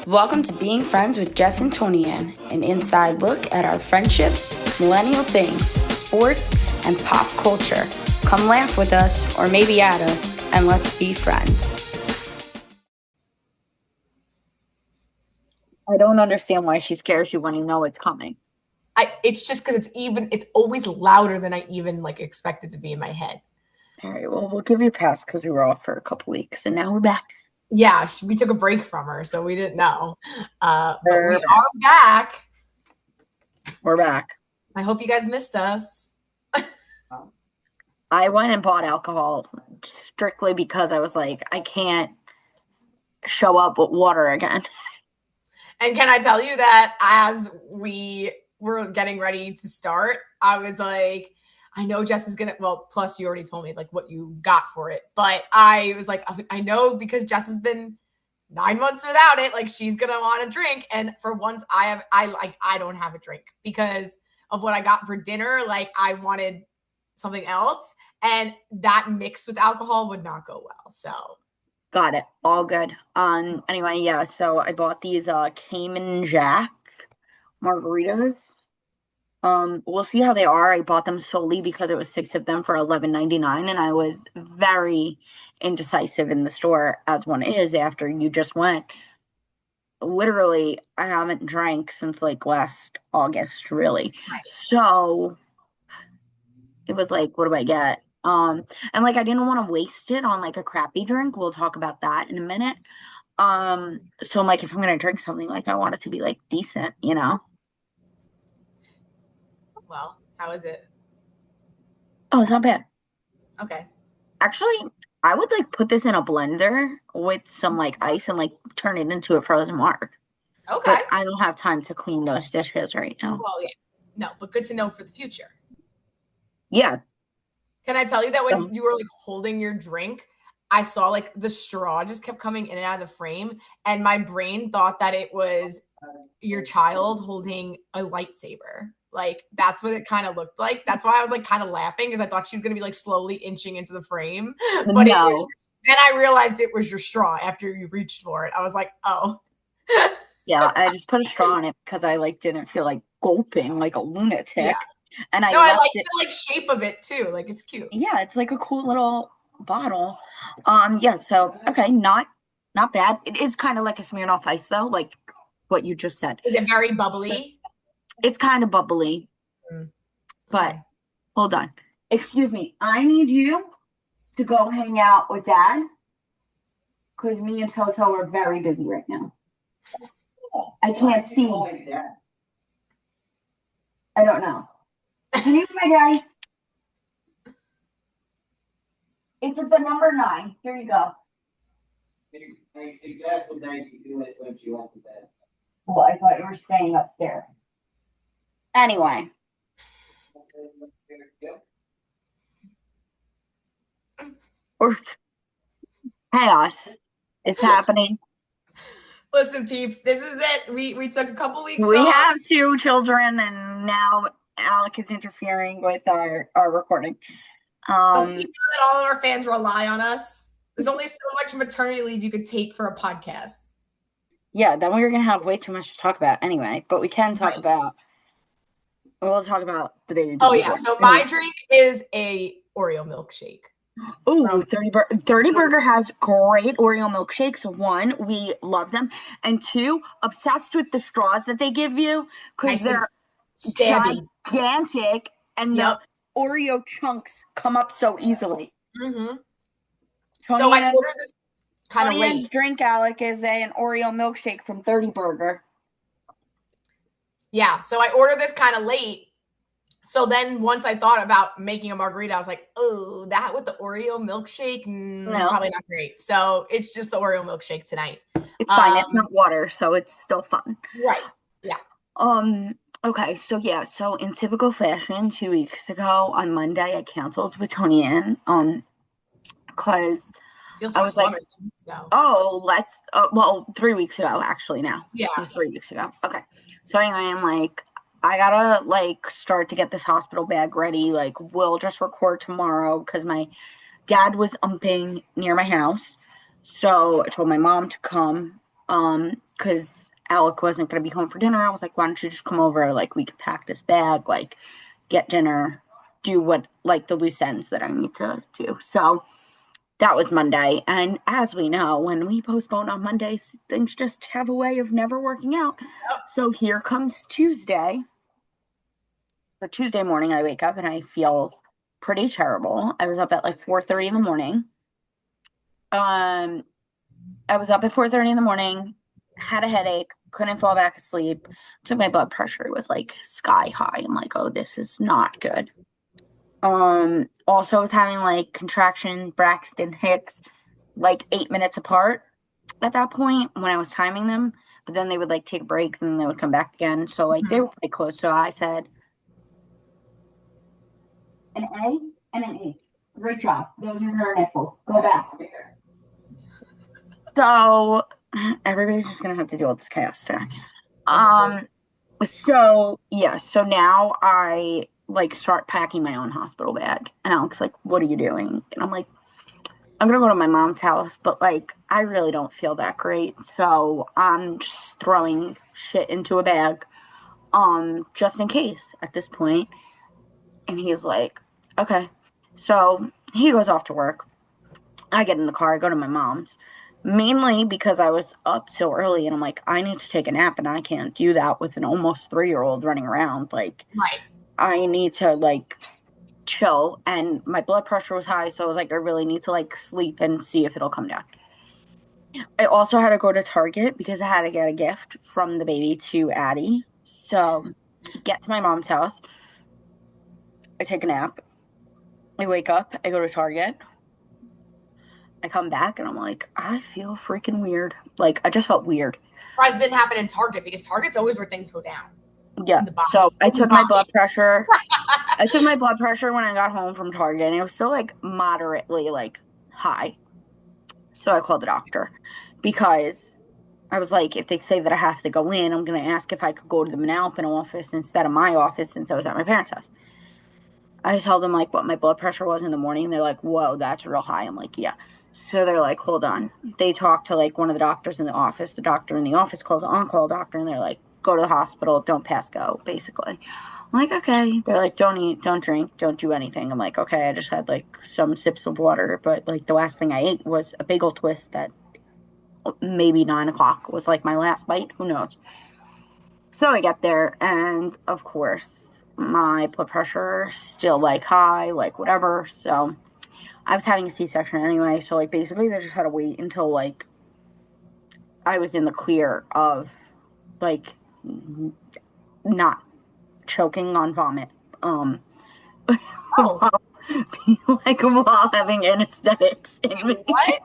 Welcome to Being Friends with Jess and Toni-ann, an inside look at our friendship, millennial things, sports, and pop culture. Come laugh with us, or maybe at us, and let's be friends. I don't understand why she scares you when you know it's coming. It's just because it's always louder than I even expect it to be in my head. All right, well, we'll give you a pass because we were off for a couple weeks, and now we're back. Yeah, we took a break from her, so we didn't know. But we are back. We're back. I hope you guys missed us. I went and bought alcohol strictly because I was like, I can't show up with water again. And can I tell you that as we were getting ready to start, I was like, I know Jess is gonna, well, plus you already told me what you got for it, but I was like, I know because Jess has been 9 months without it, she's gonna want a drink. And for once I don't have a drink because of what I got for dinner. I wanted something else, and that mixed with alcohol would not go well. So got it. All good. Anyway, yeah, so I bought these Cayman Jack margaritas. We'll see how they are. I bought them solely because it was 6 of them for $11.99, and I was very indecisive in the store, as one is after you just went. Literally, I haven't drank since last August, really. Right. So it was what do I get? And I didn't want to waste it on a crappy drink. We'll talk about that in a minute. So I'm if I'm gonna drink something, I want it to be decent, Well, how is it? Oh, it's not bad. Okay. Actually, I would put this in a blender with some ice and turn it into a frozen marg. Okay. But I don't have time to clean those dishes right now. Well, yeah. No, but good to know for the future. Yeah. Can I tell you that when you were holding your drink, I saw the straw just kept coming in and out of the frame, and my brain thought that it was your child holding a lightsaber. That's what it kind of looked like. That's why I was kind of laughing, because I thought she was going to be slowly inching into the frame. But no. Then I realized it was your straw after you reached for it. I was like, oh. Yeah, I just put a straw in it because I didn't feel like gulping like a lunatic. Yeah. And I like the shape of it too. It's cute. Yeah, it's a cool little bottle. Yeah, so okay, not bad. It is kind of like a Smirnoff Ice though, like what you just said. Is it very bubbly? It's kind of bubbly. But hold on. Excuse me. I need you to go hang out with Dad because me and Toto are very busy right now. I can't see. I don't know. Can you be my daddy? It's the number 9. Here you go. I suggested that you do this when she went to bed. Well, I thought you were staying upstairs. Anyway. Chaos is happening. Listen, peeps, this is it. We took a couple weeks We off. have 2 children, and now Alec is interfering with our recording. Doesn't he know that all of our fans rely on us? There's only so much maternity leave you could take for a podcast. Yeah, then we were going to have way too much to talk about anyway, but we can talk about, we'll talk about the baby. Oh, yeah. So my drink is a Oreo milkshake. Oh, 30 Burger has great Oreo milkshakes. 1, we love them. And 2, obsessed with the straws that they give you because they're gigantic and the Oreo chunks come up so easily. Mm-hmm. So I ordered this kind of late. Drink, Alec, is an Oreo milkshake from 30 Burger. Yeah, so I ordered this kind of late. So then once I thought about making a margarita, I was like, oh, that with the Oreo milkshake? No. Probably not great. So it's just the Oreo milkshake tonight. It's fine. It's not water, so it's still fun. Right. Yeah. Okay, so yeah, so in typical fashion, 2 weeks ago on Monday, I canceled with Toni-ann, because I was like, 2 weeks ago. Oh, well, 3 weeks ago, actually now. Yeah. It was 3 weeks ago. Okay. So anyway, I'm like, I gotta start to get this hospital bag ready. We'll just record tomorrow because my dad was umping near my house. So I told my mom to come. because Alec wasn't going to be home for dinner. I was like, why don't you just come over? Like, we could pack this bag, like, get dinner, do what, like, the loose ends that I need to do. So that was Monday. And as we know, when we postpone on Mondays, things just have a way of never working out. So here comes Tuesday. So Tuesday morning, I wake up and I feel pretty terrible. I was up at like 4:30 in the morning. I was up at 4:30 in the morning, had a headache, couldn't fall back asleep. Took my blood pressure. It was like sky high. I'm like, oh, this is not good. Also I was having like contraction, Braxton Hicks, like 8 minutes apart at that point when I was timing them. But then they would like take a break and then they would come back again. So like they were pretty close. So I said, an A and an H. Great job. Those are your nipples. Go back. So everybody's just gonna have to deal with this chaos today. So now I like start packing my own hospital bag, and Alex like, what are you doing? And I'm like, I'm gonna go to my mom's house, but like I really don't feel that great, so I'm just throwing shit into a bag, just in case at this point. And he's like, okay. So he goes off to work. I get in the car, I go to my mom's, mainly because I was up so early and I'm like, I need to take a nap and I can't do that with an almost 3-year-old running around. Like, Right. I need to like chill, and my blood pressure was high, so I was like, I really need to like sleep and see if it'll come down. I also had to go to Target because I had to get a gift from the baby to Addie. So get to my mom's house, I take a nap, I wake up, I go to Target, I come back and I'm like, I feel freaking weird. Like, I just felt weird. Surprised it didn't happen in Target, because Target's always where things go down. Yeah. So I took my blood pressure. I took my blood pressure when I got home from Target, and it was still like moderately like high. So I called the doctor because I was like, if they say that I have to go in, I'm going to ask if I could go to the Manalapan office instead of my office since I was at my parents' house. I told them like what my blood pressure was in the morning. They're like, whoa, that's real high. I'm like, yeah. So they're like, hold on. They talked to like one of the doctors in the office. The doctor in the office called the on-call doctor, and they're like, go to the hospital, don't pass go, basically. I'm like, okay. They're like, don't eat, don't drink, don't do anything. I'm like, okay. I just had like some sips of water, but like the last thing I ate was a bagel twist that maybe 9 o'clock was like my last bite. Who knows? So I get there, and of course, my blood pressure still like high, like whatever. So I was having a C-section anyway. So like basically they just had to wait until like I was in the clear of like not choking on vomit. While having anesthetics in me. What?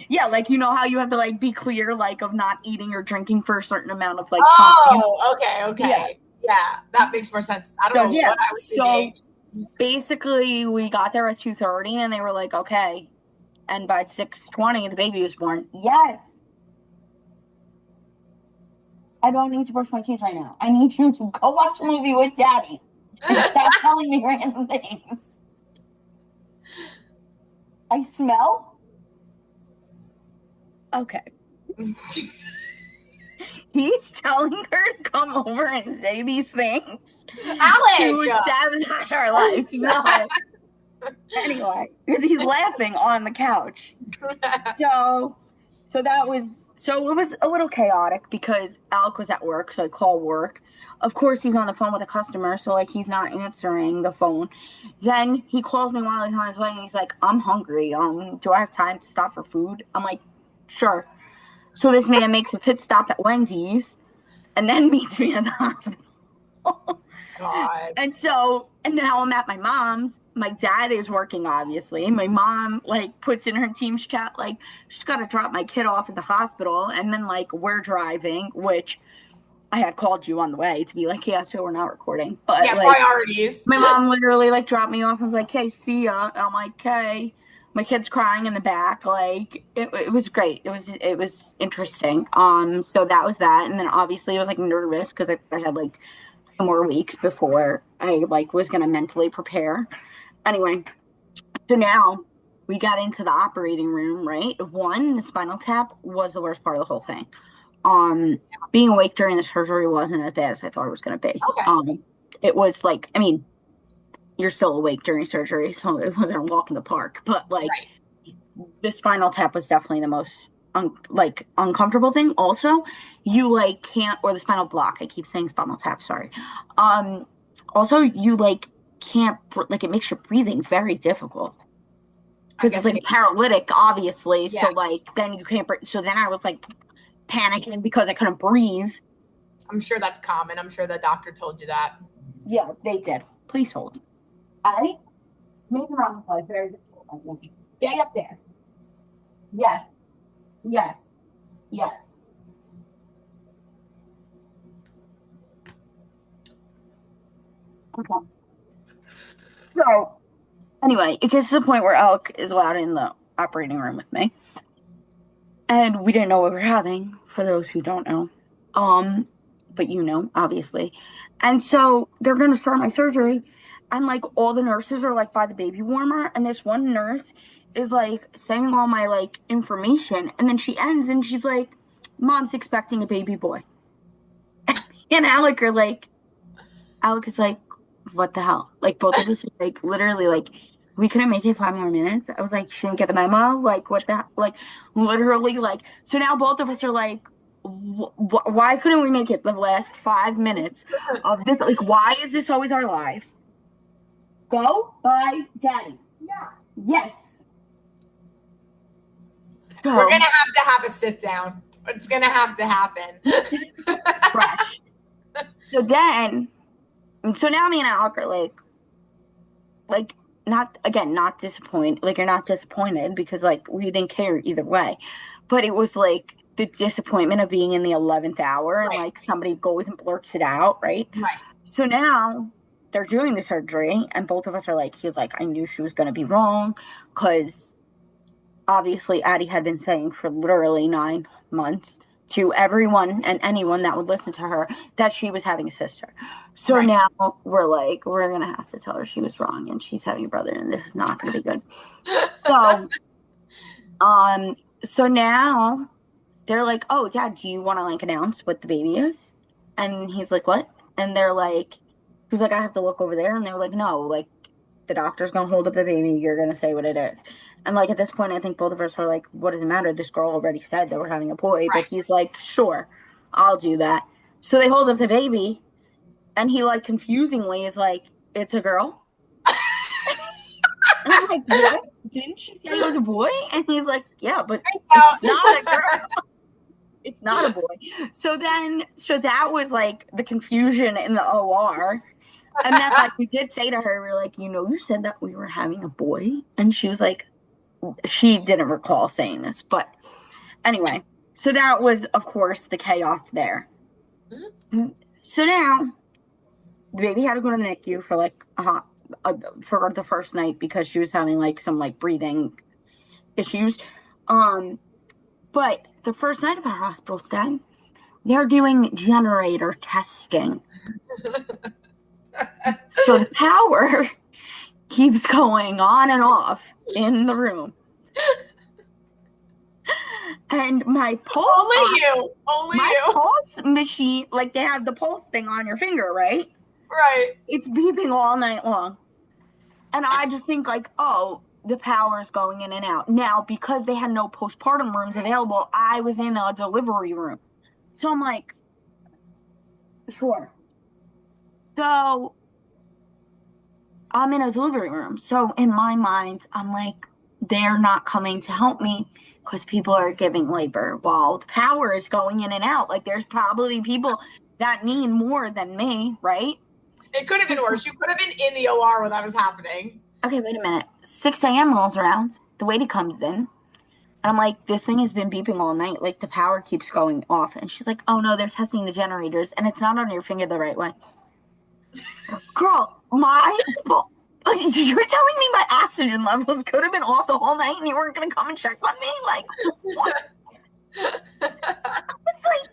Yeah, like, you know how you have to like be clear like of not eating or drinking for a certain amount of like time. Oh, okay. Yeah, that makes more sense. I don't know yeah, what I was thinking. Basically we got there at 2:30 and they were like, okay. And by 6:20 the baby was born. Yes. I don't need to brush my teeth right now. I need you to go watch a movie with Daddy and stop telling me random things. I smell? Okay. He's telling her to come over and say these things. Alec! To sabotage our life. No. Anyway, he's laughing on the couch. So it was a little chaotic because Alec was at work, so I call work. Of course, he's on the phone with a customer, so like he's not answering the phone. Then he calls me while he's on his way, and he's like, "I'm hungry. Do I have time to stop for food?" I'm like, "Sure." So this man makes a pit stop at Wendy's, and then meets me at the hospital. God. And now I'm at my mom's. My dad is working, obviously. My mom, like, puts in her team's chat, like, she's got to drop my kid off at the hospital. And then, like, we're driving, which I had called you on the way to be like, yeah, so we're not recording. But, yeah, like, priorities. My mom literally, like, dropped me off and was like, hey, see ya. And I'm like, okay. My kid's crying in the back. Like, it was great. It was interesting. So that was that. And then, obviously, I was, like, nervous because I had, like, more weeks before I like was gonna mentally prepare. Anyway, so now we got into the operating room, right? The spinal tap was the worst part of the whole thing. Being awake during the surgery wasn't as bad as I thought it was going to be. Okay. It was like, I mean, you're still awake during surgery, so it wasn't a walk in the park. But like, the spinal tap was definitely the most uncomfortable thing. Also, you like can't, or the spinal block. I keep saying spinal tap. Sorry. Also, you like can't like it makes your breathing very difficult because it's like paralytic, obviously. Yeah. So like then you can't breathe. So then I was like panicking because I couldn't breathe. I'm sure that's common. I'm sure the doctor told you that. Yeah, they did. Please hold. Alright? Make the wrong play. Very difficult. Stay up there. Yes. Yes. Yes. Okay. So, anyway, it gets to the point where Alec is allowed in the operating room with me. And we didn't know what we were having, for those who don't know. But you know, obviously. And so they're going to start my surgery. And like all the nurses are like by the baby warmer. And this one nurse is like saying all my like information. And then she ends and she's like, Mom's expecting a baby boy. And Alec is like, what the hell? Like both of us are like literally like, we couldn't make it 5 more minutes. I was like, shouldn't get the memo. Like what the like literally like, so now both of us are like, why couldn't we make it the last 5 minutes of this? Like, why is this always our lives? Go by daddy. Yeah. Yes. So, we're gonna have a sit down. It's gonna have to happen. Fresh. So now me and Alec are like not disappointed. Like you're not disappointed because like we didn't care either way, but it was like the disappointment of being in the 11th hour and like somebody goes and blurts it out, right? So now they're doing the surgery and both of us are like, he's like, I knew she was going to be wrong because obviously Addie had been saying for literally 9 months to everyone and anyone that would listen to her that she was having a sister. So now we're like, we're going to have to tell her she was wrong and she's having a brother and this is not going to be good. So now they're like, oh, Dad, do you want to like announce what the baby is? And he's like, what? And they're like, he's like, I have to look over there. And they were like, no, like the doctor's going to hold up the baby. You're going to say what it is. And like at this point, I think both of us were like, what does it matter? This girl already said that we're having a boy. But he's like, sure, I'll do that. So they hold up the baby. And he like confusingly is like, it's a girl. And I'm like, what? Didn't she say it was a boy? And he's like, yeah, but it's not a girl. It's not a boy. So that was like the confusion in the OR. And then like we did say to her, we were like, you said that we were having a boy. And she was like, she didn't recall saying this. But anyway, so that was, of course, the chaos there. So now the baby had to go to the NICU for like for the first night because she was having like some like breathing issues. But the first night of our hospital stay, they're doing generator testing. So the power keeps going on and off in the room. And my pulse Only you. Pulse machine, like they have the pulse thing on your finger, right? Right. It's beeping all night long. And I just think like, oh, the power is going in and out. Now, because they had no postpartum rooms available, I was in a delivery room. So I'm like, sure. So I'm in a delivery room. So in my mind, I'm like, they're not coming to help me because people are giving labor while the power is going in and out. Like there's probably people that need more than me, right? It could have been worse. You could have been in the OR when that was happening. Okay, wait a minute. 6 a.m. rolls around. The lady comes in. And I'm like, this thing has been beeping all night. Like, the power keeps going off. And she's like, oh, no, they're testing the generators. And it's not on your finger the right way. Girl, you're telling me my oxygen levels could have been off the whole night and you weren't going to come and check on me? Like, what? It's like,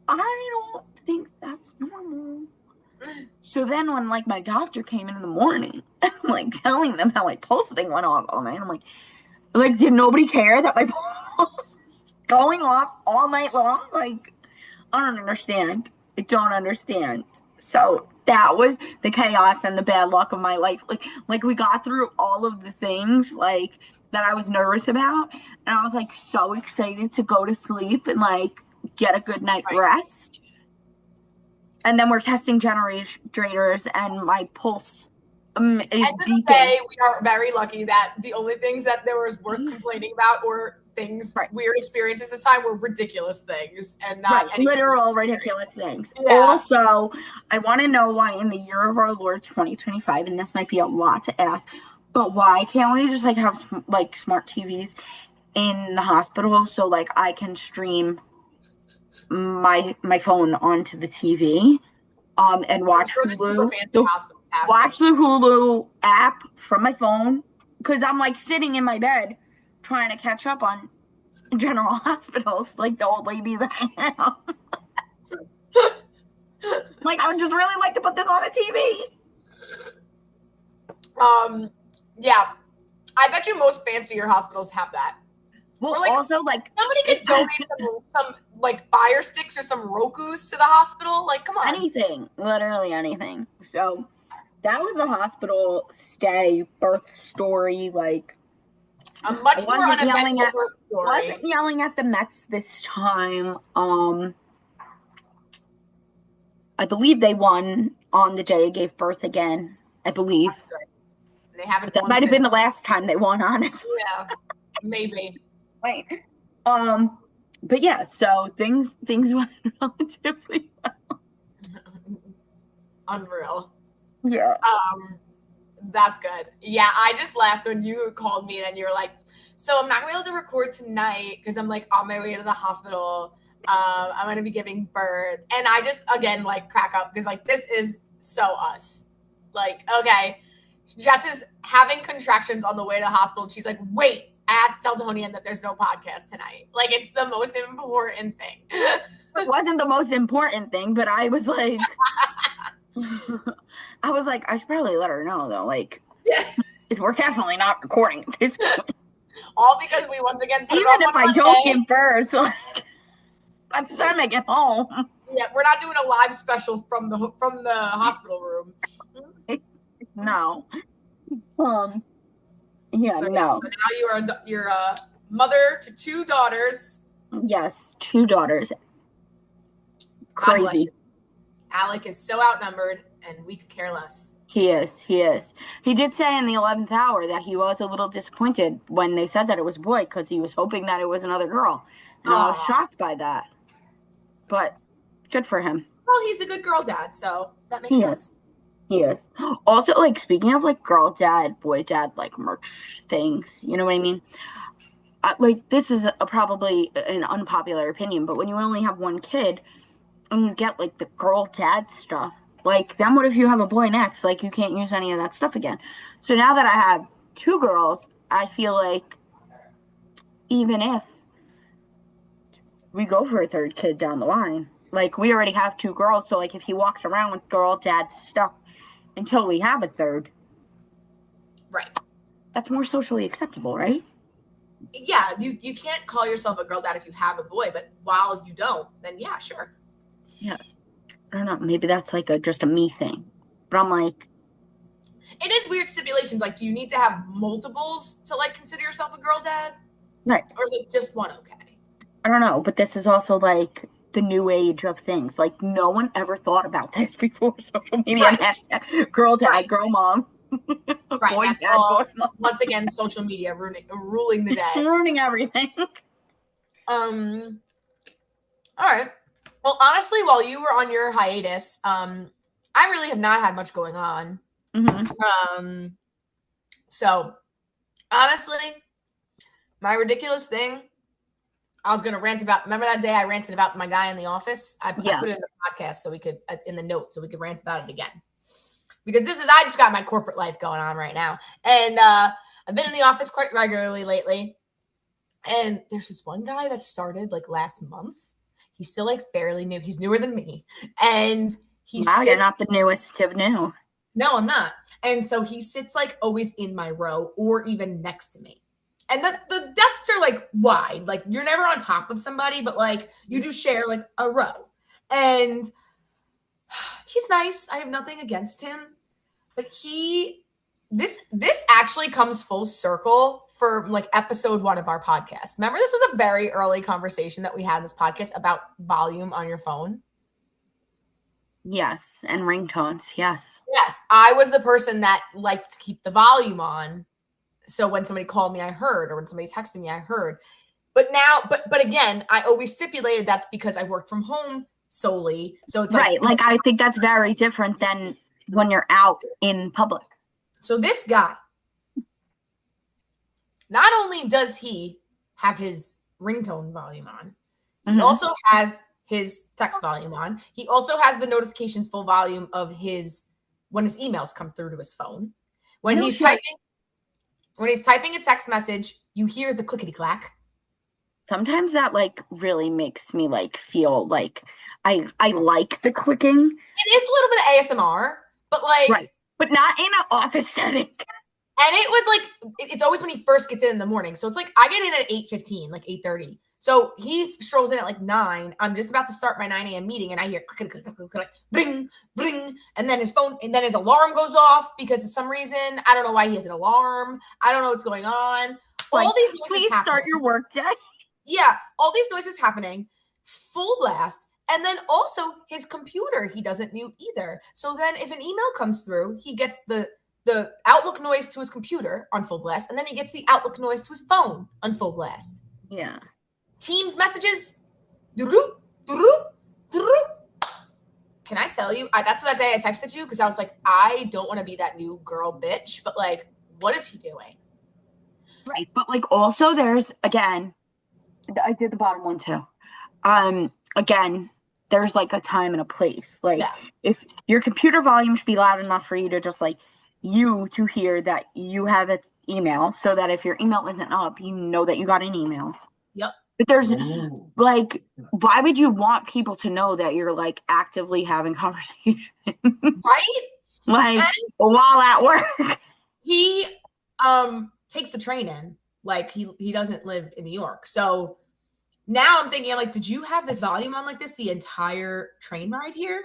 I don't think that's normal. So then when, like, my doctor came in the morning, I'm, like, telling them how my pulse thing went off all night. I'm like, did nobody care that my pulse going off all night long. Like, I don't understand. I don't understand. So that was the chaos and the bad luck of my life. Like we got through all of the things like that I was nervous about, and I was like so excited to go to sleep and like get a good night rest. And then we're testing generators, and my pulse is beeping. We are very lucky that the only things that there was worth complaining about or things, weird experiences this time were ridiculous things and not literal ridiculous things. Yeah. Also, I want to know why in the year of our Lord 2025, and this might be a lot to ask, but why can't we just like have like smart TVs in the hospital so like I can stream my phone onto the TV and watch Hulu, watch the Hulu app from my phone, because I'm like sitting in my bed trying to catch up on General Hospitals, like the old lady that I am. Like, I would just really like to put this on the TV. Yeah, I bet you most fancier hospitals have that. Well, or like, also, like, somebody could donate some like Fire Sticks or some Rokus to the hospital. Like, come on. Anything. Literally anything. So, that was the hospital stay, birth story. Like, a much more uneventful birth story. I wasn't yelling at the Mets this time. I believe they won on the day I gave birth again. I believe. That's good. They haven't. That might have been the last time they won, honestly. Yeah, maybe. Right. But yeah, so things went relatively well. Unreal. Yeah. That's good. Yeah, I just laughed when you called me and you were like, so I'm not gonna be able to record tonight because I'm like on my way to the hospital. I'm gonna be giving birth. And I just again like crack up because like this is so us. Like, okay, Jess is having contractions on the way to the hospital and she's like, wait, I have to tell Toni-ann that there's no podcast tonight. Like, it's the most important thing. It wasn't the most important thing, but I was like, I should probably let her know, though. Like, we're definitely not recording at this point. All because we once again put even if I don't give birth, like, by the time I get home. Yeah, we're not doing a live special from the hospital room. No. Yeah, so, no. So now you're a mother to 2 daughters. Yes, 2 daughters. Crazy. Alec is so outnumbered, and we could care less. He is. He did say in the 11th hour that he was a little disappointed when they said that it was a boy because he was hoping that it was another girl. And I was shocked by that. But good for him. Well, he's a good girl dad, so that makes sense. He is. Also, like, speaking of, like, girl dad, boy dad, like, merch things, you know what I mean? Like, this is probably an unpopular opinion, but when you only have one kid and you get, like, the girl dad stuff, like, then what if you have a boy next? Like, you can't use any of that stuff again. So now that I have 2 girls, I feel like even if we go for a 3rd kid down the line, like, we already have 2 girls, so, like, if he walks around with girl dad stuff until we have a 3rd. Right. That's more socially acceptable, right? Yeah, you can't call yourself a girl dad if you have a boy, but while you don't, then yeah, sure. Yeah. I don't know. Maybe that's like just a me thing. But I'm like, it is weird stipulations. Like, do you need to have multiples to like consider yourself a girl dad? Right. Or is it just one okay? I don't know, but this is also like the new age of things. Like, no one ever thought about this before social media. Right. Girl dad, girl mom. Right. Boy that's dad, all, boy mom. Once again, social media ruling the day. Ruining everything. All right. Well, honestly, while you were on your hiatus, I really have not had much going on. Mm-hmm. So honestly, my ridiculous thing, I was going to rant about. Remember that day I ranted about my guy in the office? I put it in the podcast so we could, in the notes, so we could rant about it again. Because I just got my corporate life going on right now. And I've been in the office quite regularly lately. And there's this one guy that started like last month. He's still like fairly new. He's newer than me. And you're not the newest of new. No, I'm not. And so he sits like always in my row or even next to me. And the desks are like wide. Like you're never on top of somebody, but like you do share like a row. And he's nice. I have nothing against him. But this actually comes full circle for like episode 1 of our podcast. Remember, this was a very early conversation that we had in this podcast about volume on your phone. Yes, and ringtones. Yes. Yes, I was the person that liked to keep the volume on. So when somebody called me, I heard, or when somebody texted me, I heard. But now, but again, I always stipulated that's because I worked from home solely. So it's right. Like I think that's very different than when you're out in public. So this guy, not only does he have his ringtone volume on, he also has his text volume on. He also has the notifications full volume of when his emails come through to his phone. When he's typing a text message, you hear the clickety clack. Sometimes that like really makes me like feel like I like the clicking. It is a little bit of ASMR, but like, right. But not in an office setting. And it was like, it's always when he first gets in the morning. So it's like, I get in at 8:15, like 8:30. So he strolls in at like 9. I'm just about to start my 9 a.m. meeting and I hear click, click, click, click, click, bring, bring. And then his alarm goes off because of some reason, I don't know why he has an alarm. I don't know what's going on. Like, all these noises please happening. Start your work day. Yeah. All these noises happening, full blast. And then also his computer, he doesn't mute either. So then if an email comes through, he gets the Outlook noise to his computer on full blast, and then he gets the Outlook noise to his phone on full blast. Yeah. Teams messages. Doo-doo, doo-doo, doo-doo. Can I tell you? That's that day I texted you because I was like, I don't want to be that new girl bitch, but like, what is he doing? Right. But like also there's, again, I did the bottom one too. Again, there's like a time and a place. Like if your computer volume should be loud enough for you to just like you to hear that you have its email so that if your email isn't up, you know that you got an email. Yep. But there's like, why would you want people to know that you're like actively having conversation? Right? Like while at work. He takes the train in. Like he doesn't live in New York. So now I'm thinking, I'm like, did you have this volume on like this the entire train ride here?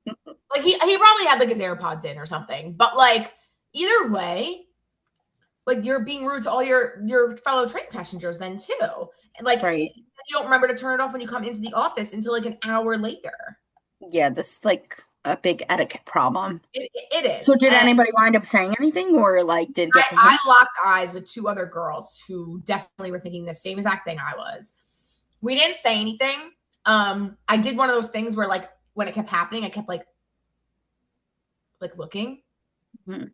Like he probably had like his AirPods in or something. But like either way, like you're being rude to all your fellow train passengers then too. And like you don't remember to turn it off when you come into the office until like an hour later. Yeah, this is like a big etiquette problem. It is. So did anybody wind up saying anything or like did it I locked eyes with 2 other girls who definitely were thinking the same exact thing I was. We didn't say anything. I did one of those things where like when it kept happening, I kept like looking. Mm-hmm.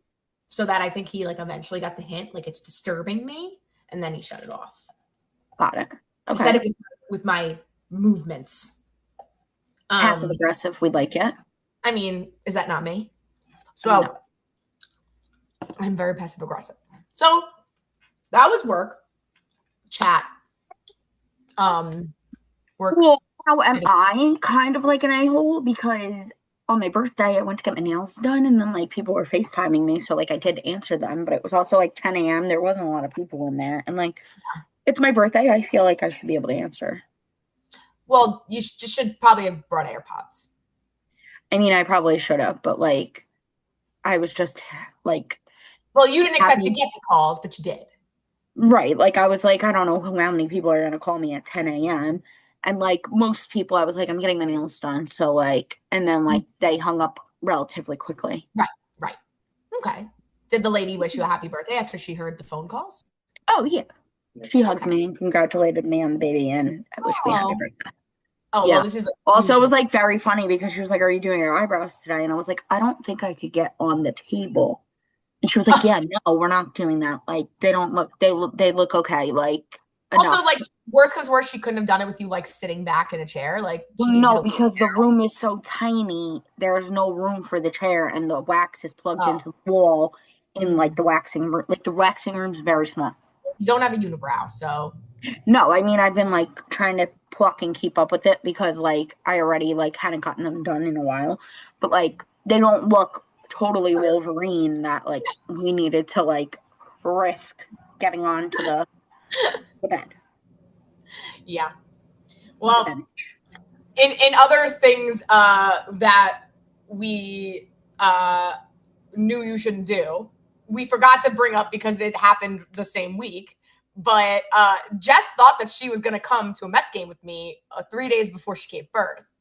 So that I think he like eventually got the hint, like it's disturbing me, and then he shut it off. Got it. Okay. He said it was with my movements. Passive aggressive, we like it. I mean, is that not me? So no. I'm very passive aggressive. So that was work. Chat. Work. Well, how am I kind of like an a-hole? Because on my birthday, I went to get my nails done, and then like people were FaceTiming me, so like I did answer them, but it was also like 10 a.m. There wasn't a lot of people in there, and like it's my birthday. I feel like I should be able to answer. Well, you should probably have brought AirPods. I mean, I probably should have, but like I was just like, well, you didn't expect to get the calls, but you did. Right. Like I was like, I don't know how many people are gonna call me at 10 a.m. And like most people, I was like, I'm getting my nails done. So like, and then like they hung up relatively quickly. Right. Okay. Did the lady wish you a happy birthday after she heard the phone calls? Oh, yeah. She hugged me and congratulated me on the baby and I wish me a happy birthday. Oh, yeah. Well, this is also, it was like very funny because she was like, are you doing your eyebrows today? And I was like, I don't think I could get on the table. And she was like, yeah, no, we're not doing that. Like, they look okay. Like, enough. Also, like, worst comes worst, she couldn't have done it with you, like, sitting back in a chair. Like, no, because the room is so tiny, there's no room for the chair, and the wax is plugged into the wall in, like, the waxing room. Like, the waxing room is very small. You don't have a unibrow, so. No, I mean, I've been, like, trying to pluck and keep up with it because, like, I already, like, hadn't gotten them done in a while. But, like, they don't look totally Wolverine that, like, we needed to, like, risk getting on to the The bed. Yeah. The Well, bed. in other things that we knew you shouldn't do, we forgot to bring up because it happened the same week. But Jess thought that she was going to come to a Mets game with me 3 days before she gave birth.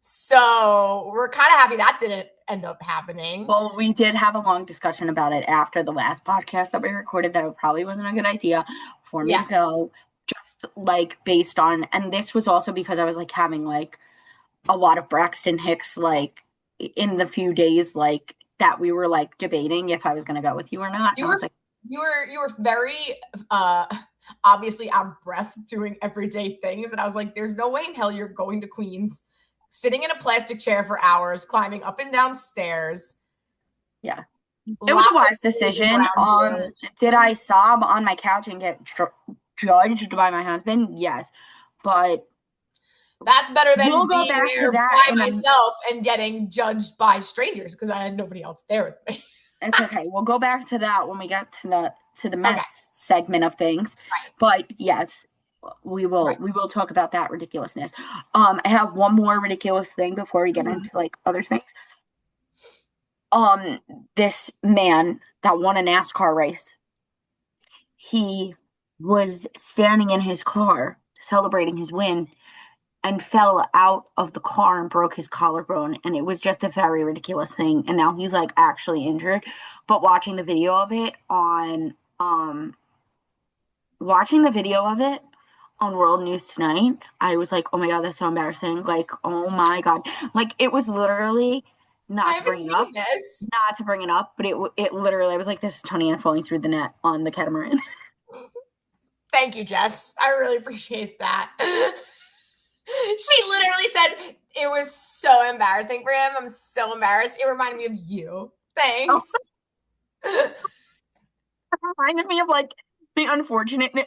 So we're kind of happy that didn't end up happening. Well, we did have a long discussion about it after the last podcast that we recorded, that it probably wasn't a good idea for me to go, just like based on, and this was also because I was like having like a lot of Braxton Hicks like in the few days like that we were like debating if I was going to go with you or not. You I were was like, you were very obviously out of breath doing everyday things, and I was like, there's no way in hell you're going to Queens, sitting in a plastic chair for hours, climbing up and down stairs. yeah. It was a wise decision. You. Did I sob on my couch and get judged by my husband? Yes, but that's better than we'll go being back there to that by myself and getting judged by strangers because I had nobody else there with me. It's okay. We'll go back to that when we get to the Mets segment of things. Right. But yes, we will talk about that ridiculousness. I have one more ridiculous thing before we get into like other things. This man that won a NASCAR race, he was standing in his car celebrating his win and fell out of the car and broke his collarbone, and it was just a very ridiculous thing, and now he's like actually injured. But watching the video of it on World News Tonight, I was like, oh my god, that's so embarrassing. Like, oh my god, like it was literally not to bring it up, but it literally, I was like, this is Toni-ann falling through the net on the catamaran. Thank you, Jess. I really appreciate that. She literally said it was so embarrassing for him. I'm so embarrassed. It reminded me of you. Thanks. It reminded me of like the unfortunateness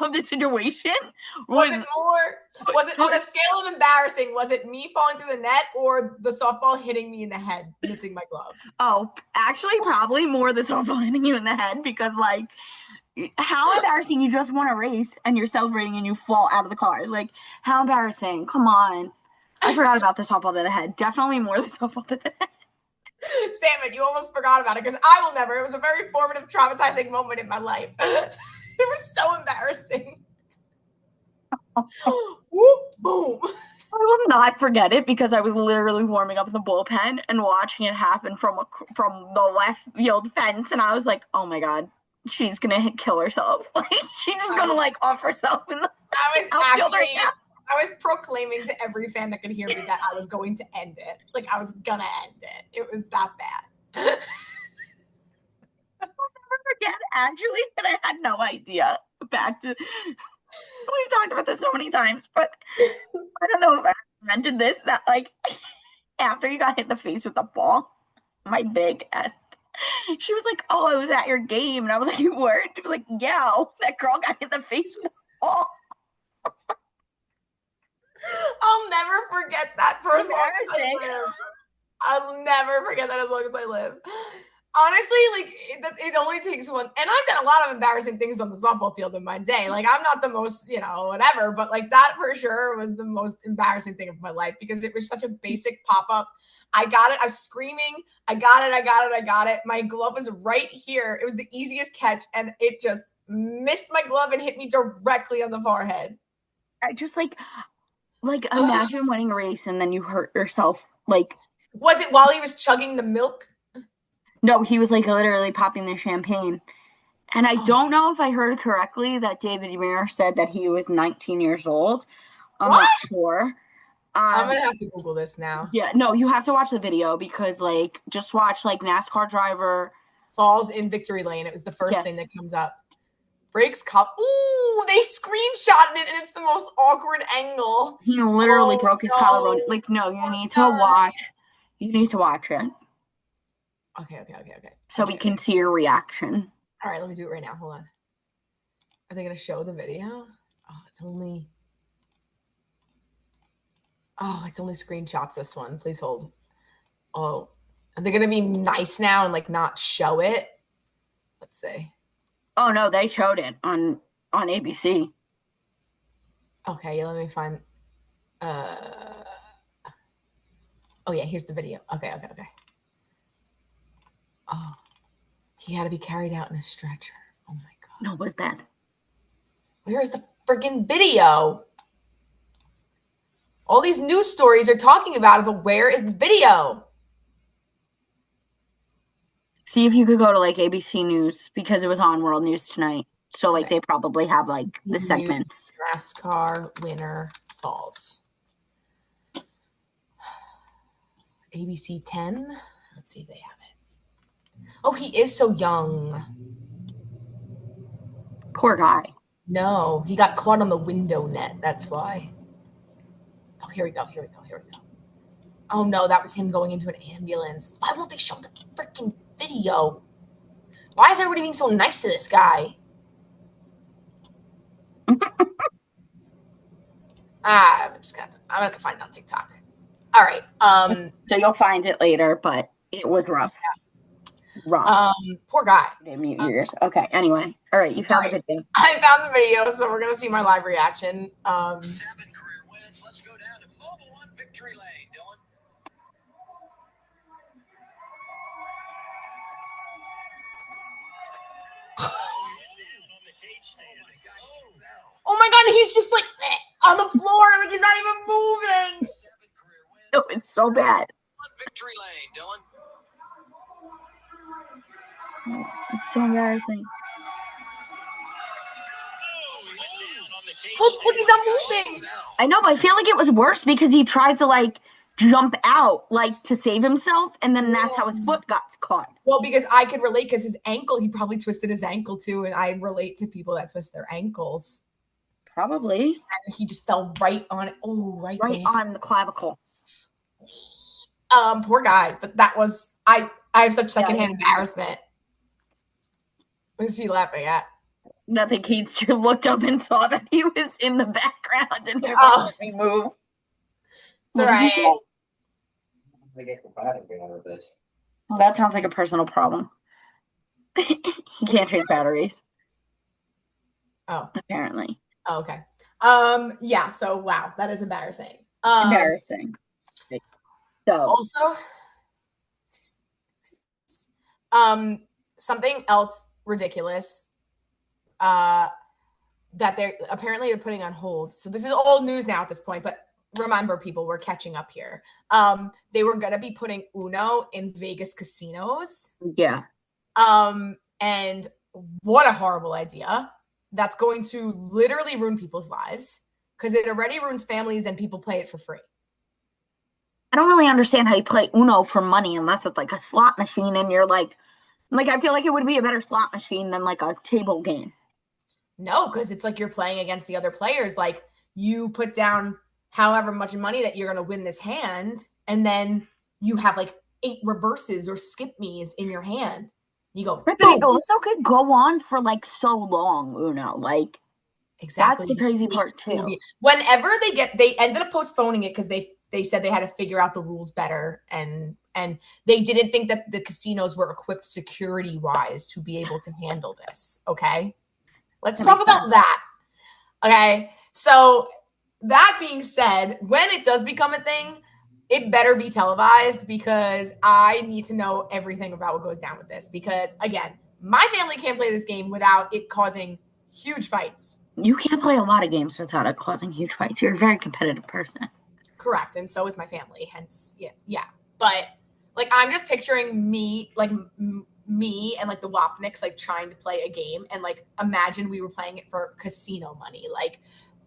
of the situation. Was it on a scale of embarrassing? Was it me falling through the net or the softball hitting me in the head, missing my glove? Oh, actually, probably more the softball hitting you in the head, because like, how embarrassing, you just won a race and you're celebrating and you fall out of the car. Like, how embarrassing. Come on. I forgot about the softball to the head. Definitely more the softball to the head. Damn it, you almost forgot about it, because I will never. It was a very formative, traumatizing moment in my life. It was so embarrassing. Whoop, boom. I will not forget it, because I was literally warming up in the bullpen and watching it happen from the left field fence, and I was like, oh my god, she's gonna kill herself. Like, she's just gonna like off herself in the outfield right now. I was proclaiming to every fan that could hear me that I was going to end it. Like, I was gonna end it. It was that bad. I'll never forget, actually, that I had no idea. We've talked about this so many times, but I don't know if I mentioned this, that like after you got hit in the face with the ball, my big ass, she was like, oh, I was at your game, and I was like, you weren't? She was like, yeah, that girl got hit in the face with the ball. I'll never forget that for as long as I live. I'll never forget that as long as I live. Honestly, like, it only takes one. And I've done a lot of embarrassing things on the softball field in my day. Like, I'm not the most, whatever, but like that for sure was the most embarrassing thing of my life, because it was such a basic pop-up. I got it. I was screaming. I got it. My glove was right here. It was the easiest catch, and it just missed my glove and hit me directly on the forehead. I just like imagine winning a race and then you hurt yourself. Like, was it while he was chugging the milk? No, he was like literally popping the champagne. And I don't know if I heard correctly that David Wright said that he was 19 years old. I'm not sure. I'm gonna have to Google this now. Yeah, no, you have to watch the video, because like, just watch like NASCAR driver falls in victory lane. It was the first thing that comes up. Breaks cup. Ooh, they screenshotted it, and it's the most awkward angle. He literally broke his collarbone. Like, no, you need to watch. You need to watch it. Okay. So we can see your reaction. All right, let me do it right now. Hold on. Are they going to show the video? Oh, it's only screenshots, this one. Please hold. Oh, are they going to be nice now and like not show it? Let's see. Oh no, they showed it on ABC. Okay, let me find. Oh yeah, here's the video. Okay. Oh, he had to be carried out in a stretcher. Oh my god. No, it was bad. Where is the freaking video? All these news stories are talking about it, but where is the video? See if you could go to like ABC News because it was on World News Tonight. So like Okay. they probably have like the News, segments. NASCAR winner falls. ABC 10. Let's see if they have it. Oh, he is so young. Poor guy. No, he got caught on the window net. That's why. Oh, here we go. Oh no, that was him going into an ambulance. Why won't they show the freaking video? Why is everybody being so nice to this guy? I'm gonna have to find it on TikTok. All right. So you'll find it later, but it was rough. Rough. Poor guy. Mute your ears. Okay. Anyway. All right. You found the video. I found the video, so we're gonna see my live reaction. 7 career wins. Let's go down to Mobile One Victory Lane, Dylan. Oh my god, he's just like on the floor, like he's not even moving. 7 career wins. No, it's so bad. One Victory Lane, Dylan. It's so embarrassing. Look, he's not moving. I know, but I feel like it was worse because he tried to like jump out, like to save himself, and then that's how his foot got caught. Well, because I could relate because his ankle, he probably twisted his ankle too, and I relate to people that twist their ankles. Probably. And he just fell right on it. Oh, right there. On the clavicle. Poor guy. But that was I have such secondhand embarrassment. What is he laughing at? Nothing. He looked up and saw that he was in the background and he was like, let me move. It's all right. Well, that sounds like a personal problem. He can't change batteries. Oh. Apparently. Oh, okay. Yeah, so wow, that is embarrassing. Embarrassing. So also something else ridiculous that they're apparently putting on hold. So this is old news now at this point, but remember, people, we're catching up here. They were gonna be putting Uno in Vegas casinos. Yeah. And what a horrible idea. That's going to literally ruin people's lives because it already ruins families and people play it for free. I don't really understand how you play Uno for money unless it's like a slot machine and you're like I feel like it would be a better slot machine than like a table game. No, because it's like you're playing against the other players. Like you put down however much money that you're going to win this hand, and then you have like 8 reverses or skip me's in your hand. You go, but it also could go on for like so long, Uno. Like exactly. That's the crazy part too. Whenever they ended up postponing it because they said they had to figure out the rules better, and they didn't think that the casinos were equipped security wise to be able to handle this. Okay, let's talk about that. Okay, so that being said, when it does become a thing, it better be televised because I need to know everything about what goes down with this. Because again, my family can't play this game without it causing huge fights. You can't play a lot of games without it causing huge fights. You're a very competitive person. Correct. And so is my family. Hence, yeah. But like, I'm just picturing me, like me and like the Wapnicks, like trying to play a game. And like, imagine we were playing it for casino money. Like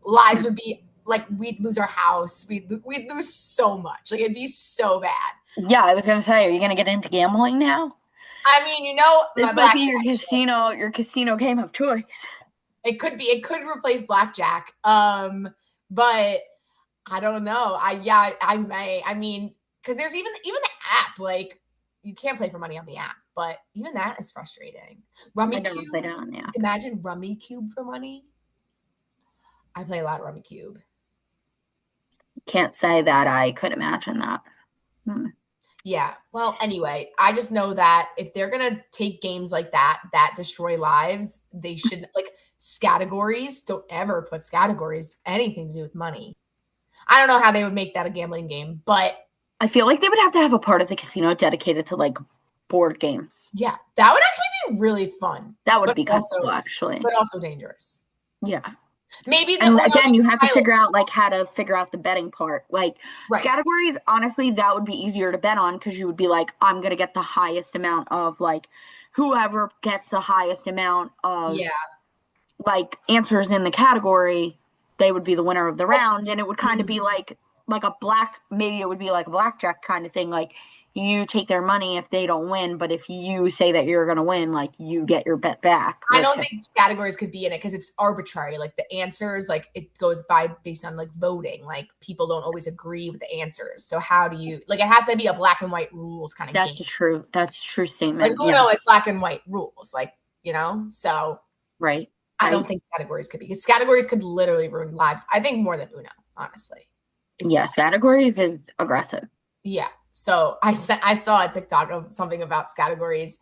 lives would be like, we'd lose our house. We'd lose so much. Like it'd be so bad. Yeah. I was going to say, are you going to get into gambling now? I mean, this might be your casino game of choice. It could replace blackjack. But I don't know. I may. I mean, because there's even the app. Like, you can't play for money on the app, but even that is frustrating. Rummy Cube. Imagine Rummy Cube for money. I play a lot of Rummy Cube. Can't say that I could imagine that. Yeah. Well, anyway, I just know that if they're gonna take games like that destroy lives, they should like categories. Don't ever put categories anything to do with money. I don't know how they would make that a gambling game, but I feel like they would have to have a part of the casino dedicated to like board games. yeah, that would actually be really fun. That would but be kind also, of cool, actually. but also dangerous. Yeah. Maybe and again, you have to figure out like how to figure out the betting part. Like Right. categories, honestly, that would be easier to bet on because you would be like, I'm gonna get the highest amount of like whoever gets the highest amount of like answers in the category, they would be the winner of the round, and it would kind of be like maybe it would be like a blackjack kind of thing. Like you take their money if they don't win, but if you say that you're going to win, like you get your bet back. I don't think categories could be in it because it's arbitrary. Like the answers, like it goes based on like voting. Like people don't always agree with the answers. So how do you like? It has to be a black and white rules kind of. That's game. That's a true statement. Like Uno is black and white rules. Like so. Right. I don't think categories could be because categories could literally ruin lives. I think more than Uno, honestly. Yes, categories is aggressive. Yeah. So I saw a TikTok of something about categories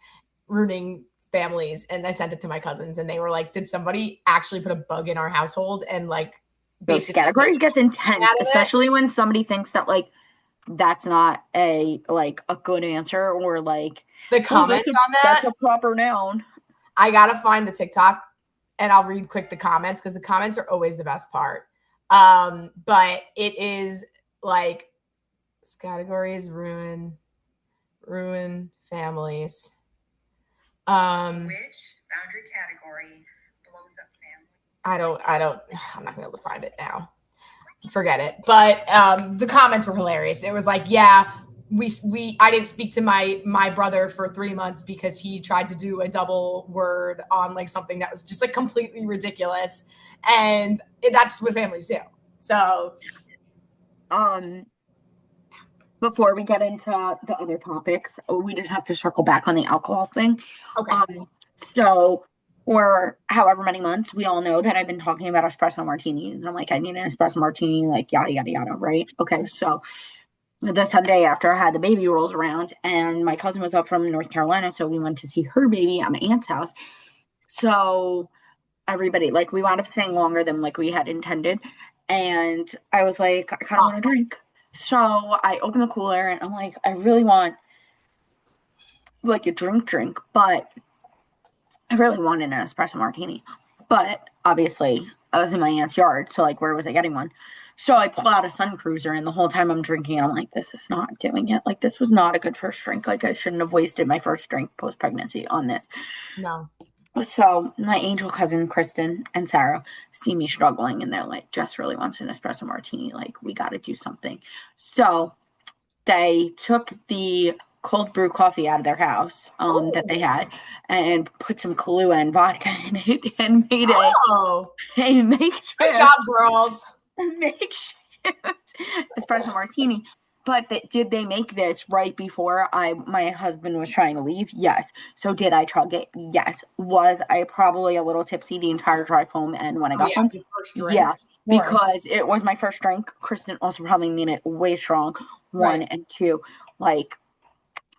ruining families, and I sent it to my cousins, and they were like, "Did somebody actually put a bug in our household?" And like, those categories gets intense, especially when somebody thinks that like that's not a good answer or like the comments on that. That's a proper noun. I gotta find the TikTok, and I'll read quick the comments because the comments are always the best part. But it is like categories ruin families. Which boundary category blows up family? I'm not gonna be able to find it now. Forget it. But the comments were hilarious. It was like, yeah, I didn't speak to my brother for 3 months because he tried to do a double word on like something that was just like completely ridiculous. And that's what families do. So before we get into the other topics, we just have to circle back on the alcohol thing. Okay. So for however many months, we all know that I've been talking about espresso martinis. And I'm like, I need an espresso martini, like yada, yada, yada, right? Okay, so the Sunday after I had the baby rolls around, and my cousin was up from North Carolina, so we went to see her baby at my aunt's house. So everybody, like, we wound up staying longer than like we had intended. And I was like, I kind of want a drink. So I opened the cooler and I'm like, I really want like a drink, but I really wanted an espresso martini. But obviously I was in my aunt's yard, so like where was I getting one? So I pull out a Sun Cruiser, and the whole time I'm drinking, I'm like, this is not doing it. Like, this was not a good first drink. Like, I shouldn't have wasted my first drink post-pregnancy on this. No. So my angel cousin, Kristen and Sarah, see me struggling, and they're like, Jess really wants an espresso martini. Like, we got to do something. So they took the cold brew coffee out of their house that they had and put some Kahlua and vodka in it and made a makeshift. Good job, girls. Makeshift espresso martini. But did they make this right before my husband was trying to leave? Yes. So did I chug it? Yes. Was I probably a little tipsy the entire drive home and when I got home? Yeah. Because it was my first drink. Kristen also probably made it way strong. One and two. Like,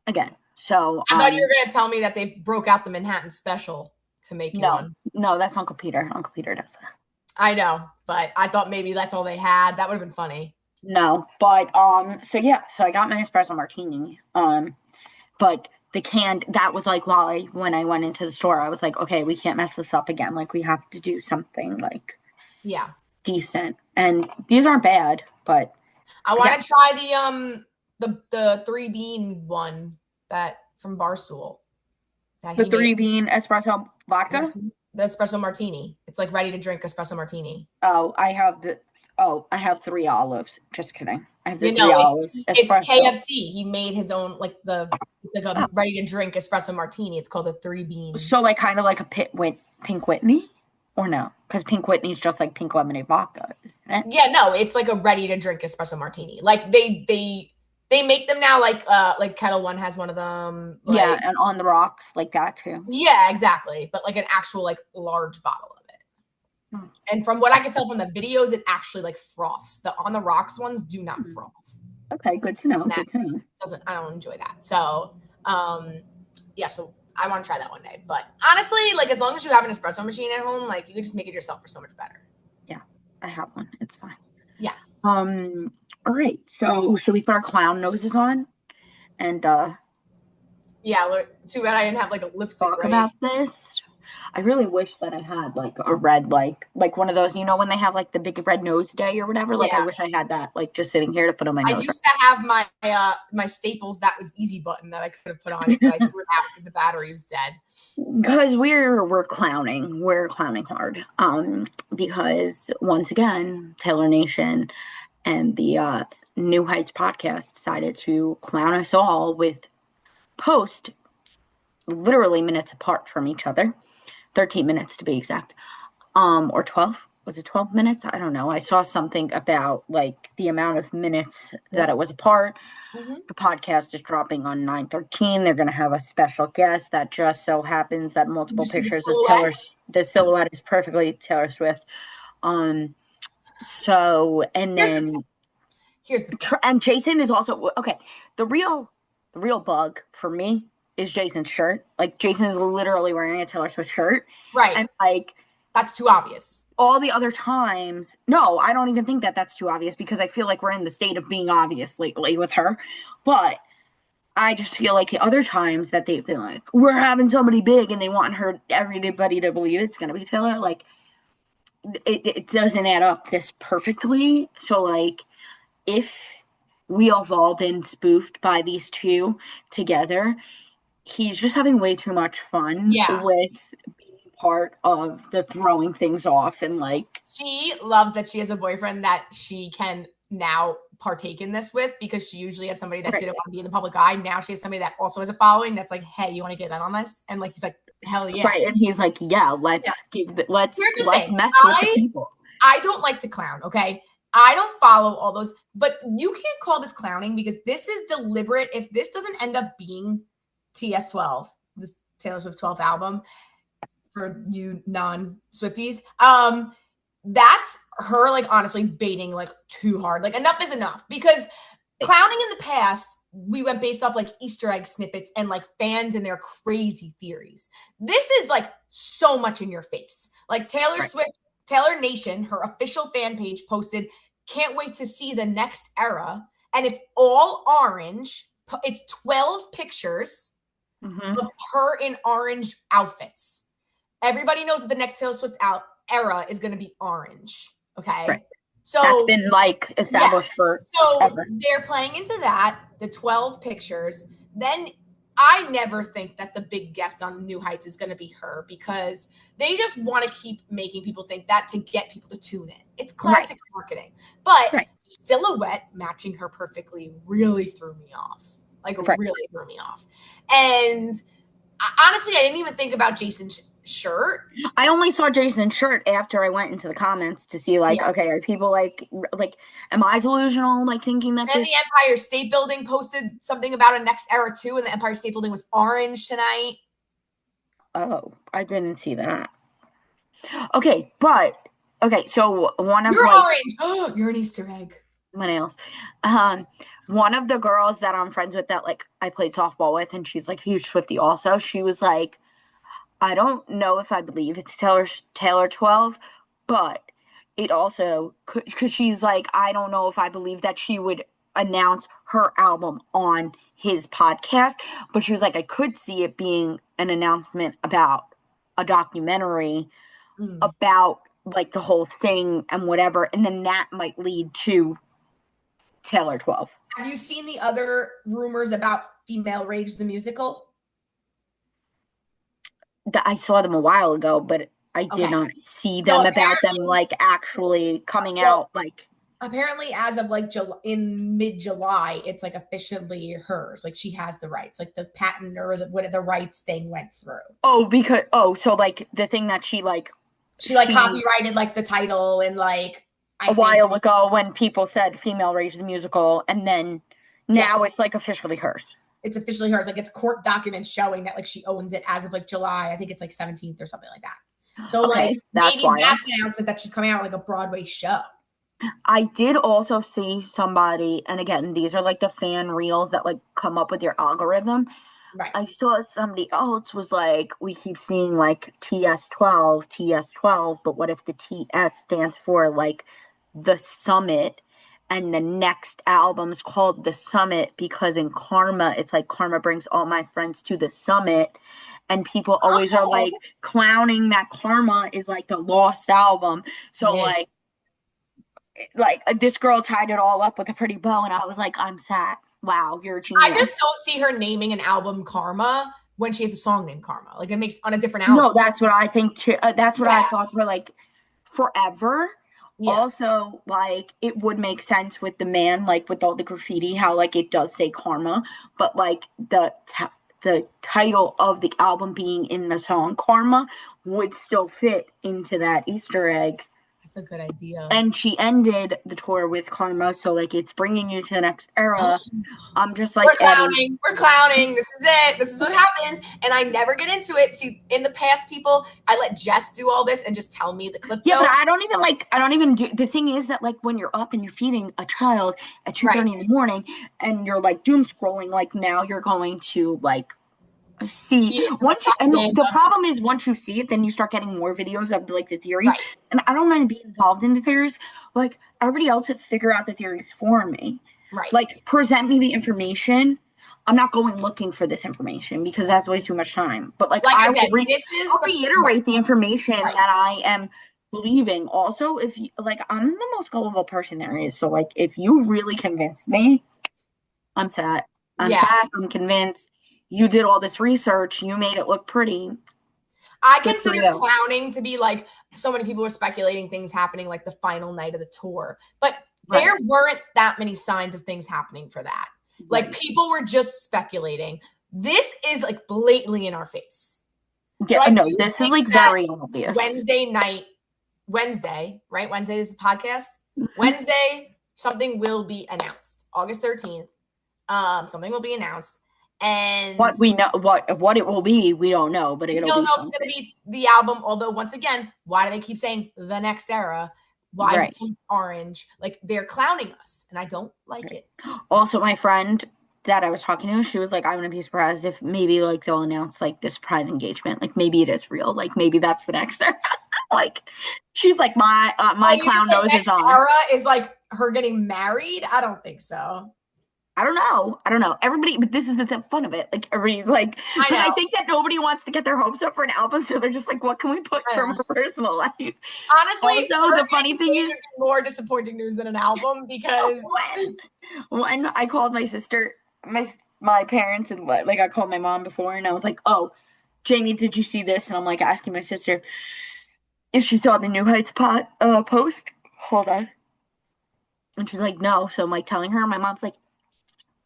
again. So I thought you were gonna tell me that they broke out the Manhattan special to make you one. No, that's Uncle Peter. Uncle Peter does that. I know, but I thought maybe that's all they had. That would have been funny. No, but so I got my espresso martini. But the canned, that was like when I went into the store, I was like, okay, we can't mess this up again. Like, we have to do something like decent. And these aren't bad, but I want to try the 3-bean one that from Barstool. The 3-bean espresso vodka? The espresso martini. It's like ready to drink espresso martini. Oh, I have 3 olives. Just kidding. I have the 3 olives. It's KFC. He made his own it's like a ready to drink espresso martini. It's called a 3-bean. So like kind of like a Pink Whitney? Or no? Because Pink Whitney's just like pink lemonade vodka, isn't it? Yeah, no, it's like a ready to drink espresso martini. Like they make them now like Kettle One has one of them. Like, yeah, and On the Rocks like that too. Yeah, exactly. But like an actual like large bottle of it. And from what I can tell from the videos, it actually like froths. The On the Rocks ones do not froth. Okay, good to know. That Good to know. I don't enjoy that. So, yeah, so I want to try that one day. But honestly, like as long as you have an espresso machine at home, like you could just make it yourself for so much better. Yeah, I have one. It's fine. Yeah. All right. So should we put our clown noses on and Yeah, look, too bad I didn't have like a lipstick talk right. about this? I really wish that I had like a red, like one of those, when they have like the big red nose day or whatever. Like I Yeah. wish I had that, like just sitting here to put on my I nose. used to have my my Staples That Was Easy button that I could have put on it, but I threw it out because the battery was dead. Because we're clowning hard. Because once again, Taylor Nation and the New Heights podcast decided to clown us all with post literally minutes apart from each other, 13 minutes to be exact, or 12. Was it 12 minutes? I don't know. I saw something about like the amount of minutes that it was apart. Mm-hmm. The podcast is dropping on 9/13. They're going to have a special guest that just so happens that multiple pictures of Taylor. The silhouette is perfectly Taylor Swift. So, and then here's the and Jason is also okay. The real bug for me is Jason's shirt. Like Jason is literally wearing a Taylor Swift shirt, right? And like that's too obvious. All the other times, no, I don't even think that that's too obvious because I feel like we're in the state of being obvious lately with her. But I just feel like the other times that they've been like, we're having somebody big and they want everybody to believe it's going to be Taylor, like it doesn't add up this perfectly. So like if we have all been spoofed by these two together, he's just having way too much fun with being part of the throwing things off. And like she loves that she has a boyfriend that she can now partake in this with, because she usually had somebody that didn't want to be in the public eye. Now she has somebody that also has a following that's like, hey, you want to get in on this? And like he's like, hell yeah. Right. And he's like, yeah, let's mess with the people. I don't like to clown, okay? I don't follow all those, but you can't call this clowning because this is deliberate. If this doesn't end up being TS12, this Taylor Swift 12th album, for you non-Swifties, that's her like honestly baiting like too hard. Like enough is enough, because clowning in the past, we went based off like Easter egg snippets and like fans and their crazy theories. This is like so much in your face. Like Taylor Swift, Taylor Nation, her official fan page posted, can't wait to see the next era. And it's all orange. It's 12 pictures of her in orange outfits. Everybody knows that the next Taylor Swift era is going to be orange. Okay. Right. So that's been like established for ever. They're playing into that, the 12 pictures. Then I never think that the big guest on New Heights is going to be her, because they just want to keep making people think that to get people to tune in. It's classic marketing. But the silhouette matching her perfectly really threw me off. Like really threw me off. And honestly, I didn't even think about Jason's shirt. I only saw Jason's shirt after I went into the comments to see like, okay, are people like, am I delusional? Like thinking that then the Empire State Building posted something about a next era too, and the Empire State Building was orange tonight. Oh, I didn't see that. Okay, but so one of you're orange. Oh, you're an Easter egg. My nails. One of the girls that I'm friends with that like I played softball with, and she's like huge Swiftie also. She was like, I don't know if I believe it's Taylor 12, but it also could, because she's like, I don't know if I believe that she would announce her album on his podcast, but she was like, I could see it being an announcement about a documentary about like the whole thing and whatever, and then that might lead to Taylor 12. Have you seen the other rumors about Female Rage the musical? I saw them a while ago, but I did not see them about them like actually coming out. Like apparently, as of like in mid-July, it's like officially hers. Like she has the rights, like the patent or the rights thing went through. So like the thing that she copyrighted like the title and like a while ago when people said Female Rage the musical, and then now it's like officially hers. It's officially hers. Like it's court documents showing that like she owns it as of like July. I think it's like 17th or something like that. So like maybe that's an announcement that she's coming out with like a Broadway show. I did also see somebody, and again, these are like the fan reels that like come up with your algorithm. Right. I saw somebody else was like, we keep seeing like TS12, TS12, but what if the TS stands for like the summit, and the next album's called The Summit because in Karma, it's like Karma brings all my friends to the summit, and people always are like clowning that Karma is like the lost album. So Yes. like this girl tied it all up with a pretty bow, and I was like, I'm sad. Wow, you're a genius. I just don't see her naming an album Karma when she has a song named Karma. Like it makes on a different album. No, that's what I think too. That's what I thought for like forever. Yeah. Also, like it would make sense with the man, like with all the graffiti, how like it does say Karma, but like the title of the album being in the song Karma would still fit into that Easter egg. That's a good idea. And she ended the tour with Karma, so like it's bringing you to the next era. I'm just like, we're clowning. This is it. This is what happens. And I never get into it. See, in the past, people, I let Jess do all this and just tell me the clip Yeah, notes. but I don't even do. The thing is that like when you're up and you're feeding a child at 2:30 in the morning, and you're like doom scrolling, like now you're going to like see the problem is once you see it, then you start getting more videos of like the theories, and I don't want to be involved in the theories. Like everybody else would figure out the theories for me. Right. Like present me the information. I'm not going looking for this information because that's way too much time. But like I said, I'll reiterate the information that I am believing. Also, if you, like I'm the most gullible person there is, so like if you really convince me, I'm sad. I'm convinced. You did all this research. You made it look pretty. I consider clowning to be like so many people were speculating things happening like the final night of the tour, but there weren't that many signs of things happening for that. Like people were just speculating. This is like blatantly in our face. Yeah, no, this is like very obvious. Wednesday, right? Wednesday is the podcast. Wednesday, something will be announced. August 13th. Something will be announced. And what we know, what it will be, we don't know, but it'll we don't be know if it's going to be the album. Although, once again, why do they keep saying the next era? Why is it so orange? Like they're clowning us, and I don't like it. Also, my friend that I was talking to, she was like, "I wouldn't be surprised if maybe like they'll announce like the surprise engagement. Like maybe it is real. Like maybe that's the next era." Like she's like, "My clown nose is on." Era is like her getting married. I don't think so. I don't know. Everybody, but this is the fun of it. Like everybody's like, I think that nobody wants to get their hopes up for an album, so they're just like, what can we put from our personal life? Honestly, also, the funny thing is more disappointing news than an album because when I called my sister, my parents, and like I called my mom before, and I was like, oh, Jamie, did you see this? And I'm like asking my sister if she saw the New Heights post. Hold on. And she's like, no. So I'm like telling her, my mom's like,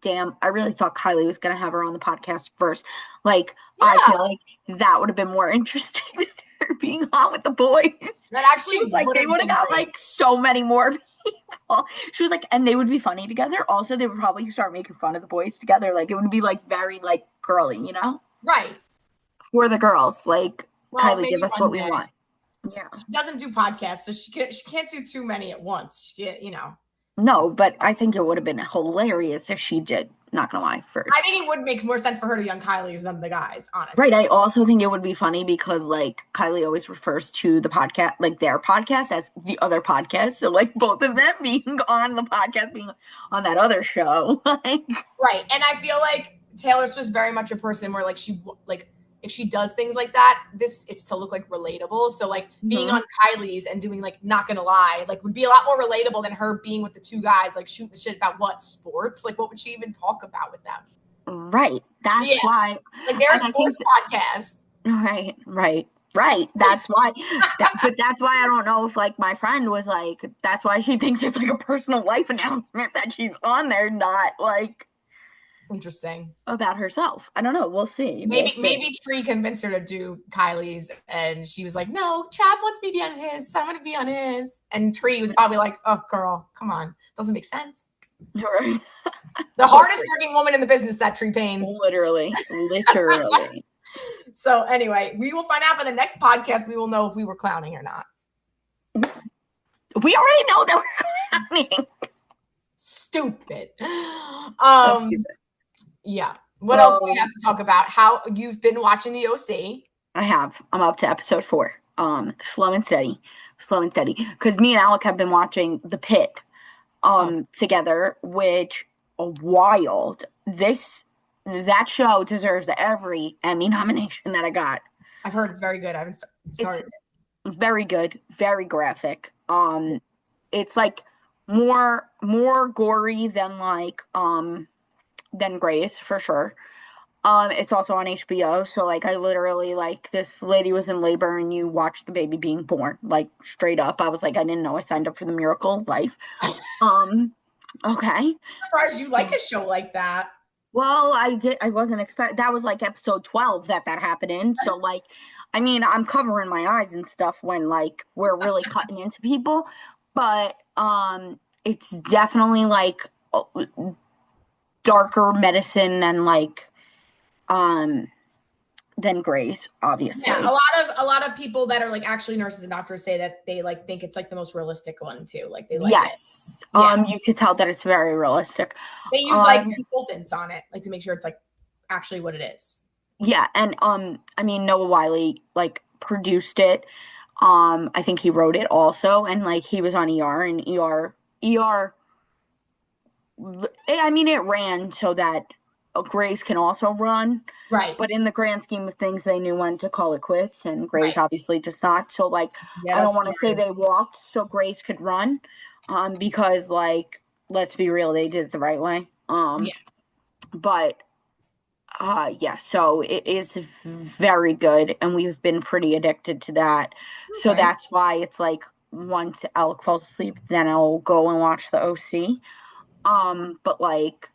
damn, I really thought Kylie was going to have her on the podcast first. Like, I feel like that would have been more interesting than her being on with the boys. That actually was like, they would have got like so many more people. She was like, and they would be funny together. Also, they would probably start making fun of the boys together. Like, it would be like very like girly, you know? Right. For the girls. Like, Kylie, give us what we want. Yeah. She doesn't do podcasts, so she can't do too many at once. You know. No, but I think it would have been hilarious if she did. Not gonna lie, first. I think it would make more sense for her to be on Kylie's than the guys, honestly. Right. I also think it would be funny because like Kylie always refers to the podcast, like their podcast, as the other podcast. So like both of them being on the podcast, being on that other show. Right. And I feel like Taylor Swift's very much a person where like she like if she does things like that, it's to look like relatable. So like being on Kylie's and doing like Not Gonna Lie, like would be a lot more relatable than her being with the two guys, like shooting the shit about what sports, like what would she even talk about with them? Right. That's why. Like they're a sports podcast. Right. That's why. But that's why I don't know if like my friend was like, that's why she thinks it's like a personal life announcement that she's on there, not like. Interesting. About herself. I don't know. We'll see. Maybe Tree convinced her to do Kylie's and she was like, no, Trav wants me to be on his, so I'm going to be on his. And Tree was probably like, oh, girl, come on. Doesn't make sense. Right. The hardest working woman in the business, that Tree Payne. Literally. So anyway, we will find out for the next podcast. We will know if we were clowning or not. We already know that we're happening. Stupid. So stupid. Yeah. What else do we have to talk about? How you've been watching the OC? I have. I'm up to episode 4. Slow and steady. Because me and Alec have been watching The Pit together, which wild. That show deserves every Emmy nomination that I got. I've heard it's very good. I haven't started. It's very good, very graphic. It's like more gory than like than Grey's for sure. It's also on HBO, so like I literally like this lady was in labor and you watch the baby being born, like straight up. I was like, I didn't know I signed up for the miracle life. Okay. I'm surprised you like a show like that. Well, I wasn't expect that was like episode 12 that happened in. So like, I mean, I'm covering my eyes and stuff when like we're really cutting into people, but it's definitely like darker medicine than like than Grey's, obviously. Yeah, a lot of people that are like actually nurses and doctors say that they like think it's like the most realistic one too. Like they like yes. it. Yeah. You could tell that it's very realistic. They use like consultants on it, like to make sure it's like actually what it is. Yeah, and I mean Noah Wiley like produced it. I think he wrote it also, and like he was on ER and ER. I mean, it ran so that Grey's can also run, right? But in the grand scheme of things, they knew when to call it quits, and Grey's obviously does not. So like, I don't want to say they walked so Grey's could run, because like, let's be real, they did it the right way. But yeah, so it is very good, and we've been pretty addicted to that. Okay. So that's why it's like once Alec falls asleep, then I'll go and watch the OC. But like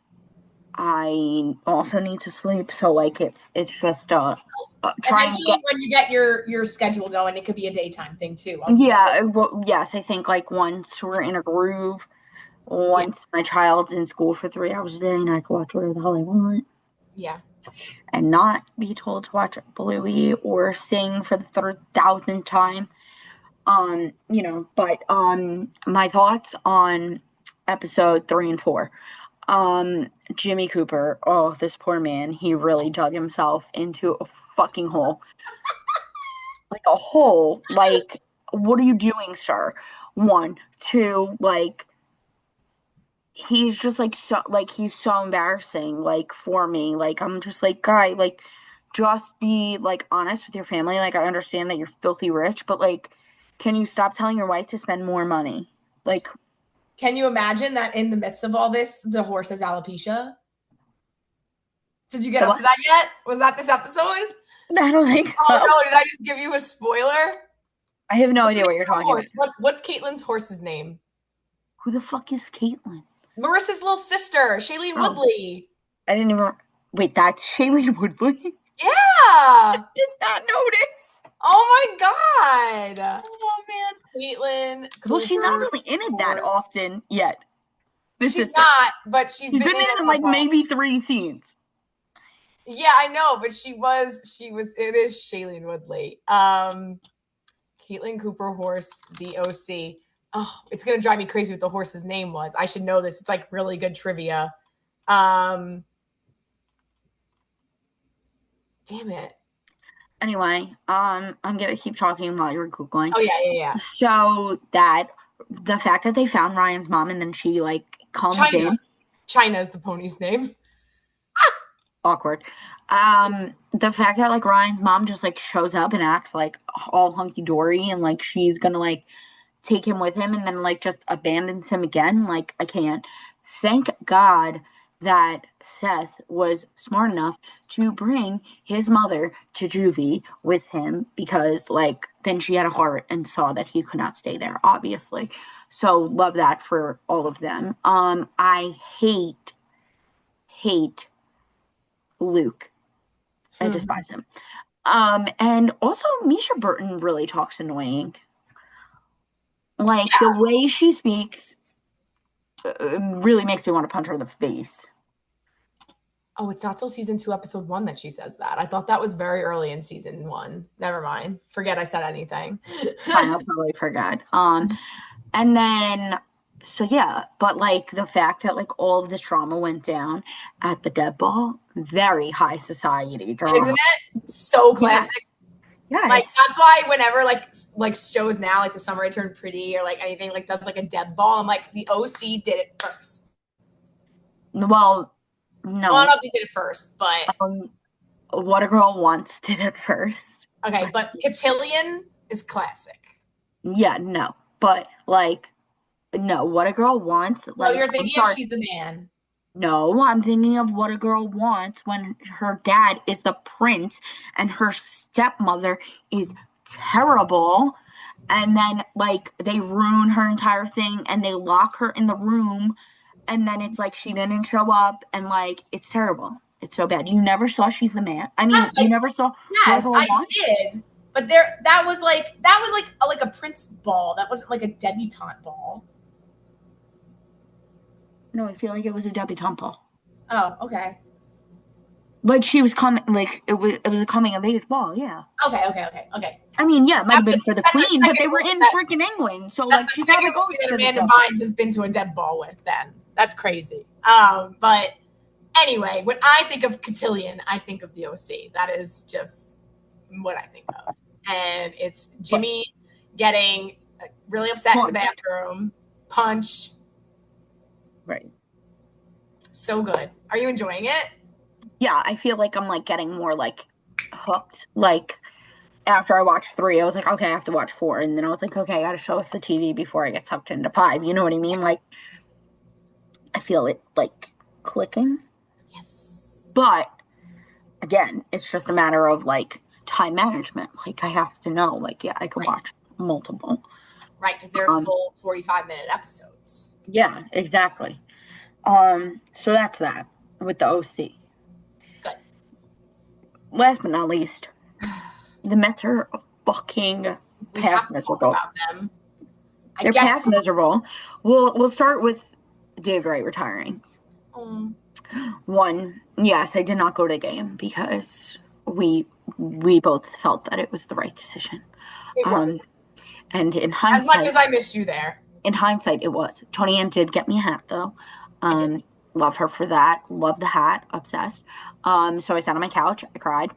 I also need to sleep, so like it's just trying to get when you get your schedule going, it could be a daytime thing too. Yeah, well, yes, I think like once we're in a groove, once my child's in school for 3 hours a day, and I can watch whatever the hell I want. Yeah. And not be told to watch Bluey or sing for the 3,000th time. You know, but my thoughts on episode 3 and 4. Jimmy Cooper, oh, this poor man, he really dug himself into a fucking hole. Like a hole. Like, what are you doing, sir? 1, 2, like, he's just like he's so embarrassing, like, for me. Like, I'm just like, guy, like, just be like honest with your family. Like, I understand that you're filthy rich, but like, can you stop telling your wife to spend more money? Like, can you imagine that in the midst of all this, the horse has alopecia? Did you get up to that yet? Was that this episode? I don't think so. Oh no, did I just give you a spoiler? I have no idea what you're talking about. What's Caitlin's horse's name? Who the fuck is Caitlin? Marissa's little sister, Shailene Woodley. I didn't even wait, that's Shailene Woodley? Yeah. I did not notice. Oh my god. Oh man. Caitlin. Well, she's not really in it that often yet. She's not, but she's been in like maybe 3 scenes. Yeah, I know, but she was it is Shailene Woodley. Caitlin Cooper horse, the OC. Oh, it's gonna drive me crazy what the horse's name was. I should know this. It's like really good trivia. Damn it. Anyway, I'm gonna keep talking while you're Googling. Oh yeah. So that the fact that they found Ryan's mom and then she like comes in. China is the pony's name. Awkward. The fact that like Ryan's mom just like shows up and acts like all hunky dory and like she's gonna like take him with him and then like just abandons him again. Like, I can't. Thank God that Seth was smart enough to bring his mother to juvie with him, because like then she had a heart and saw that he could not stay there, obviously. So love that for all of them. I hate Luke. I despise him. And also Misha Burton really talks annoying. Like the way she speaks really makes me want to punch her in the face. Oh, it's not till season 2, episode 1 that she says that. I thought that was very early in season 1. Never mind. Forget I said anything. I totally forgot. And then, so yeah, but like the fact that like all of this trauma went down at the dead ball, very high society drama. Isn't it? So classic. Yes. Like that's why whenever like shows now, like The Summer I Turned Pretty or like anything like does like a dead ball, I'm like the OC did it first. Well, no. Well, I don't know if they did it first, but What a Girl Wants did it first. okay, but Cotillion is classic. Yeah, no. But like no, What a Girl Wants. Like, Well, you're thinking of She's the Man. No, I'm thinking of What a Girl Wants when her dad is the prince and her stepmother is terrible. And then, like, they ruin her entire thing and they lock her in the room. And then it's like she didn't show up and, like, it's terrible. It's so bad. You never saw She's the Man. I mean, Yes, you never saw Yes, What a Girl I Wants? did. But that was like a prince ball. That wasn't like a debutante ball. No, I feel like it was a debutante ball. Oh, okay. Like she was coming, like it was a coming of age ball, yeah. Okay. I mean, yeah, it might have That's been for the that's the queen, but they second were movie in that- freaking England, so That's like the she probably second goes movie that to the Amanda dead Bynes has been to a dead ball with. Then that's crazy. But anyway, when I think of Cotillion, I think of the OC. That is just what I think of, and it's Jimmy getting really upset in the bathroom, punched. Right. So good. Are you enjoying it? Yeah, I feel like I'm like getting more like hooked. Like after I watched 3, I was like, okay, I have to watch 4, and then I was like, okay, I gotta show off the TV before I get sucked into 5. You know what I mean? Like I feel it like clicking. Yes. But again, it's just a matter of like time management. Like I have to know, like, yeah, I can watch multiple. Right, because they're full 45-minute episodes. Yeah, exactly. So that's that with the OC. Good. Last but not least, the Mets are fucking We have past to miserable. talk about them. They're past miserable. We'll start with David Wright retiring. One, yes, I did not go to the game because we both felt that it was the right decision. It was. And in hindsight, as much as I missed you there. In hindsight, it was. Toni-ann did get me a hat though. Love her for that. Love the hat. Obsessed. So I sat on my couch. I cried.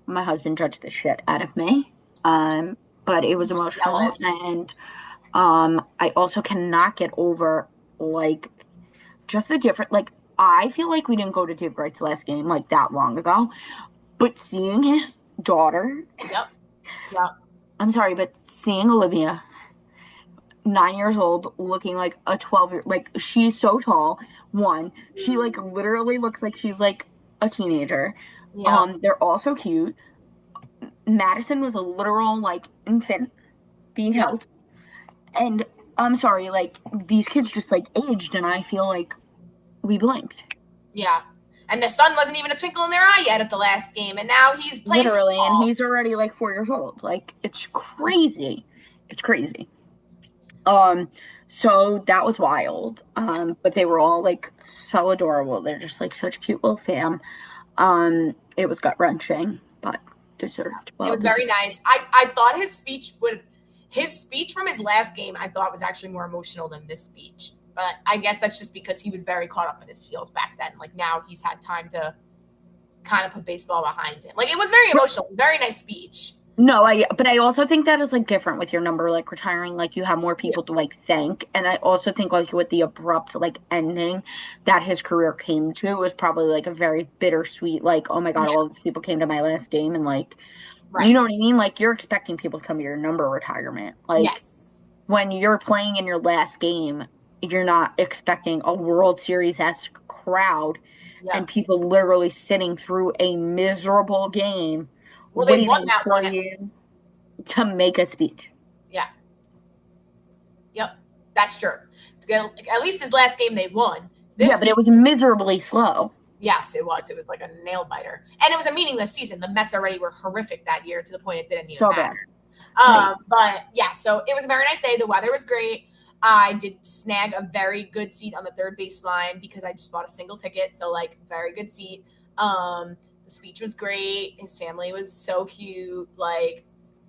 My husband judged the shit out of me. But it was emotional. Jealous. And I also cannot get over like just the different, like I feel like we didn't go to David Wright's last game like that long ago, but seeing his daughter. Yep. I'm sorry, but seeing Olivia, 9 years old, looking like a 12-year, like she's so tall. One, she like literally looks like she's like a teenager. Yeah. They're all so cute. Madison was a literal like infant being held, and I'm sorry, like these kids just like aged, and I feel like we blinked. Yeah. And the sun wasn't even a twinkle in their eye yet at the last game, and now he's playing literally, football. And he's already like 4 years old. Like it's crazy. It's crazy. So that was wild. But they were all like so adorable. They're just like such a cute little fam. It was gut wrenching, but deserved. It was very nice. I thought his speech from his last game, I thought was actually more emotional than this speech. But I guess that's just because he was very caught up in his feels back then. Like now he's had time to kind of put baseball behind him. Like it was very emotional. It was a very nice speech. No, but I also think that is like different with your number like retiring. Like you have more people to like thank, and I also think like with the abrupt like ending that his career came to was probably like a very bittersweet. Like oh my god, all these people came to my last game, and like you know what I mean. Like you're expecting people to come to your number retirement. Like when you're playing in your last game, you're not expecting a World Series-esque crowd and people literally sitting through a miserable game. Well, they won that for one you to make a speech. Yeah. Yep. That's true. At least his last game they won. But it was miserably slow. Yes, it was. It was like a nail biter. And it was a meaningless season. The Mets already were horrific that year to the point it didn't even matter. But yeah, so it was a very nice day. The weather was great. I did snag a very good seat on the third baseline because I just bought a single ticket. So like very good seat. The speech was great. His family was so cute. Like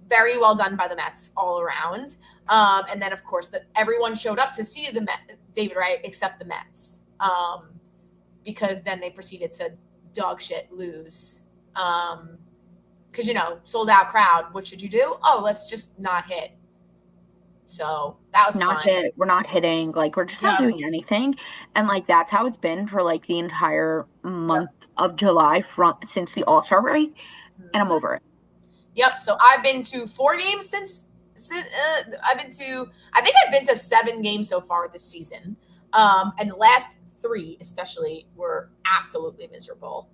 very well done by the Mets all around. And then, of course, everyone showed up to see David Wright except the Mets, because then they proceeded to dog shit lose. Because, sold out crowd. What should you do? Oh, let's just not hit. So that was Not fun. hit. We're not hitting. Like, we're just not doing anything. And, like, that's how it's been for, like, the entire month of July since the All-Star break. And I'm over it. Yep. So I've been to 4 games since I think I've been to 7 games so far this season. And the last 3 especially were absolutely miserable.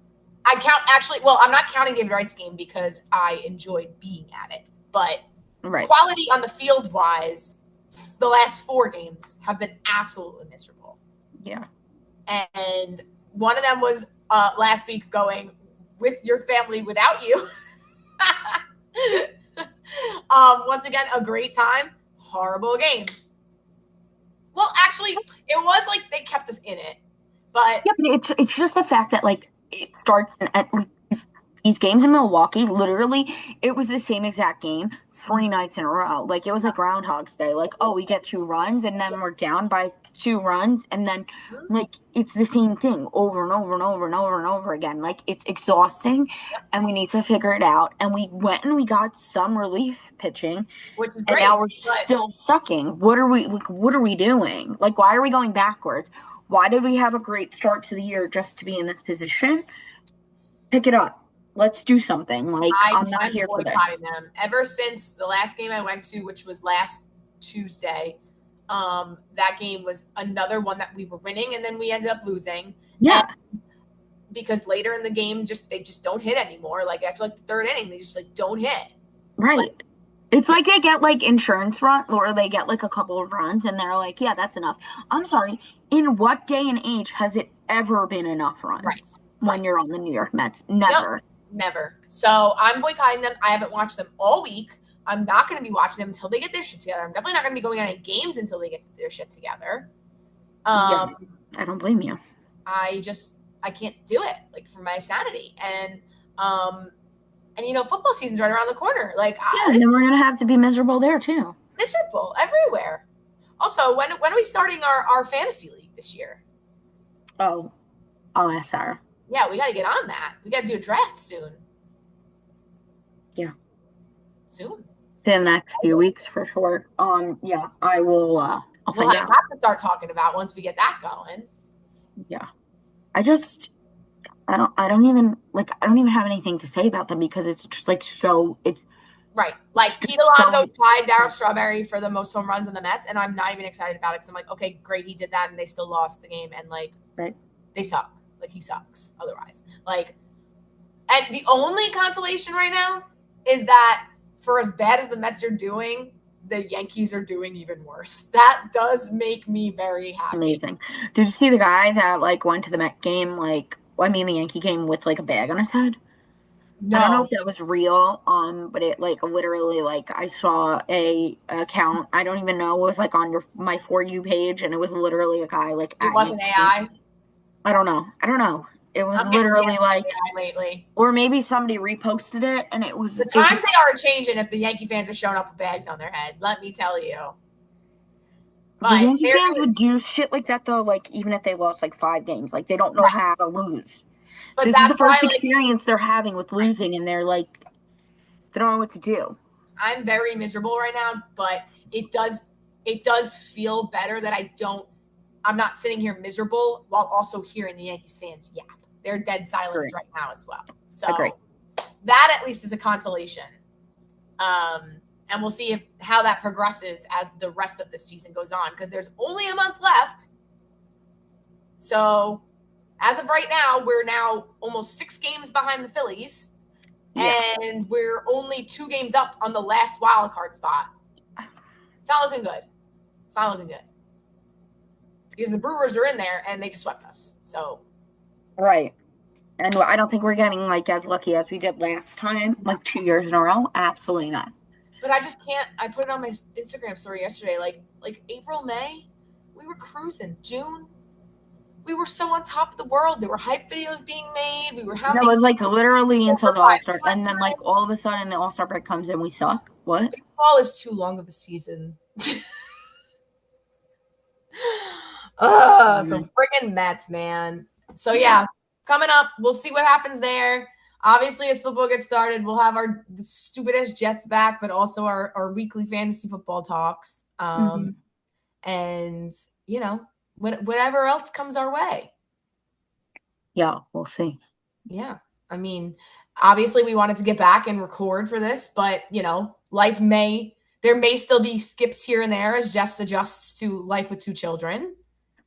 I'm not counting David Wright's game because I enjoyed being at it, but quality on the field wise, the last 4 games have been absolutely miserable. Yeah. And one of them was last week going with your family without you. Once again, a great time. Horrible game. Well, actually, it was like they kept us in it, but it's just the fact that like it starts at these games in Milwaukee. Literally, it was the same exact game 3 nights in a row. Like it was like Groundhog's Day. Like, oh, we get 2 runs and then we're down by 2 runs, and then like it's the same thing over and over and over and over and over again. Like it's exhausting, and we need to figure it out. And we went and we got some relief pitching, which is great. And now we're still sucking. What are we doing? Like, why are we going backwards? Why did we have a great start to the year just to be in this position? Pick it up. Let's do something. Like I'm not here for this. Them. Ever since the last game I went to, which was last Tuesday, that game was another one that we were winning, and then we ended up losing. Yeah. And because later in the game, they just don't hit anymore. Like after like the 3rd inning, they just like don't hit. Right. It's like they get like insurance run, or they get like a couple of runs, and they're like, yeah, that's enough. I'm sorry. In what day and age has it ever been enough runs? When you're on the New York Mets? Never. Nope. Never. So I'm boycotting them. I haven't watched them all week. I'm not going to be watching them until they get their shit together. I'm definitely not going to be going on any games until they get their shit together. Yeah, I don't blame you. I can't do it, like, for my sanity. And football season's right around the corner. Like, and then we're going to have to be miserable there too. Miserable everywhere. Also, when are we starting our fantasy league this year? Oh, I'll ask Sarah. Yeah, we got to get on that. We got to do a draft soon. Yeah. Soon. In the next few weeks for sure. Yeah, I will. We'll have to start talking about once we get that going. Yeah. I don't even have anything to say about them because it's just like so. It's right. Like Pete Alonso tied Darryl Strawberry for the most home runs in the Mets, and I'm not even excited about it because I'm like, okay, great, he did that, and they still lost the game, and like, they suck. Like he sucks otherwise. Like, and the only consolation right now is that for as bad as the Mets are doing, the Yankees are doing even worse. That does make me very happy. Amazing. Did you see the guy that like went to the Met game, the Yankee game with like a bag on his head? No. I don't know if that was real, but it like literally like I saw a account. I don't even know. It was like on my For You page, and it was literally a guy like. It wasn't AI. I don't know. It was literally like lately, or maybe somebody reposted it, and it was the times they are changing. If the Yankee fans are showing up with bags on their head, let me tell you. But the Yankee fans would do shit like that though. Like even if they lost like 5 games, like they don't know how to lose. But this is the first experience they're having with losing, and they're like, they don't know what to do. I'm very miserable right now, but it does feel better that I'm not sitting here miserable while also hearing the Yankees fans yap. They're dead silence right now as well. So that at least is a consolation. And we'll see how that progresses as the rest of the season goes on, because there's only a month left. So as of right now, we're now almost 6 games behind the Phillies, and we're only 2 games up on the last wild card spot. It's not looking good. Because the Brewers are in there, and they just swept us. So, right. And I don't think we're getting like as lucky as we did last time, like 2 years in a row. Absolutely not. But I just can't. I put it on my Instagram story yesterday. Like April, May, we were cruising. June, we were so on top of the world. There were hype videos being made. We were having. That was like literally until the All-Star, and then like all of a sudden the All-Star break comes and we suck. What? Baseball is too long of a season. So friggin' Mets, man. So yeah, coming up, we'll see what happens there. Obviously, as football gets started, we'll have our stupid ass Jets back, but also our weekly fantasy football talks. And you know, whatever else comes our way. Yeah, we'll see. Yeah. I mean, obviously we wanted to get back and record for this, but you know, there may still be skips here and there as Jess adjusts to life with 2 children.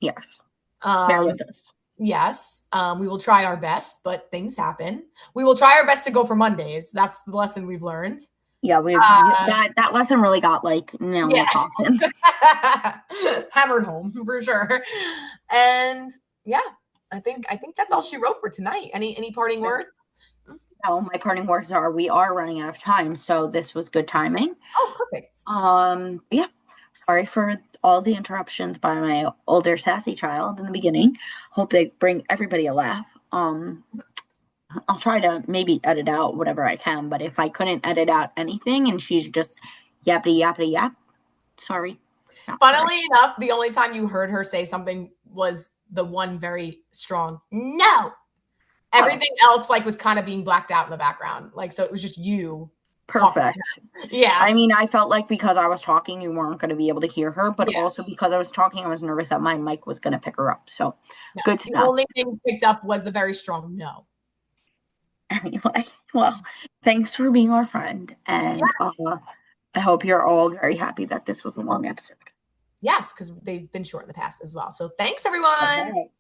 Yes. Bear with us. Yes. We will try our best, but things happen. We will try our best to go for Mondays. That's the lesson we've learned. Yeah, that lesson really got like nailed in the coffin. Hammered home for sure. And yeah, I think that's all she wrote for tonight. Any parting words? No, my parting words are we are running out of time, so this was good timing. Oh, perfect. Yeah. Sorry for all the interruptions by my older sassy child in the beginning. Hope they bring everybody a laugh. I'll try to maybe edit out whatever I can, but if I couldn't edit out anything and she's just yappity yappity yap, sorry. Funnily enough, the only time you heard her say something was the one very strong no. Everything else like was kind of being blacked out in the background. Like, so it was just you. Perfect. Yeah. I mean, I felt like because I was talking, you weren't going to be able to hear her, but also because I was talking, I was nervous that my mic was going to pick her up. So good to know. The only thing picked up was the very strong no. Anyway, well, thanks for being our friend. And I hope you're all very happy that this was a long episode. Yes, because they've been short in the past as well. So thanks, everyone. Okay.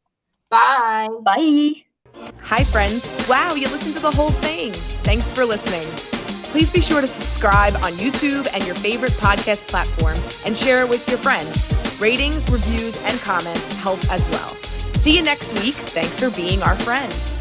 Bye. Bye. Hi, friends. Wow, you listened to the whole thing. Thanks for listening. Please be sure to subscribe on YouTube and your favorite podcast platform and share it with your friends. Ratings, reviews, and comments help as well. See you next week. Thanks for being our friend.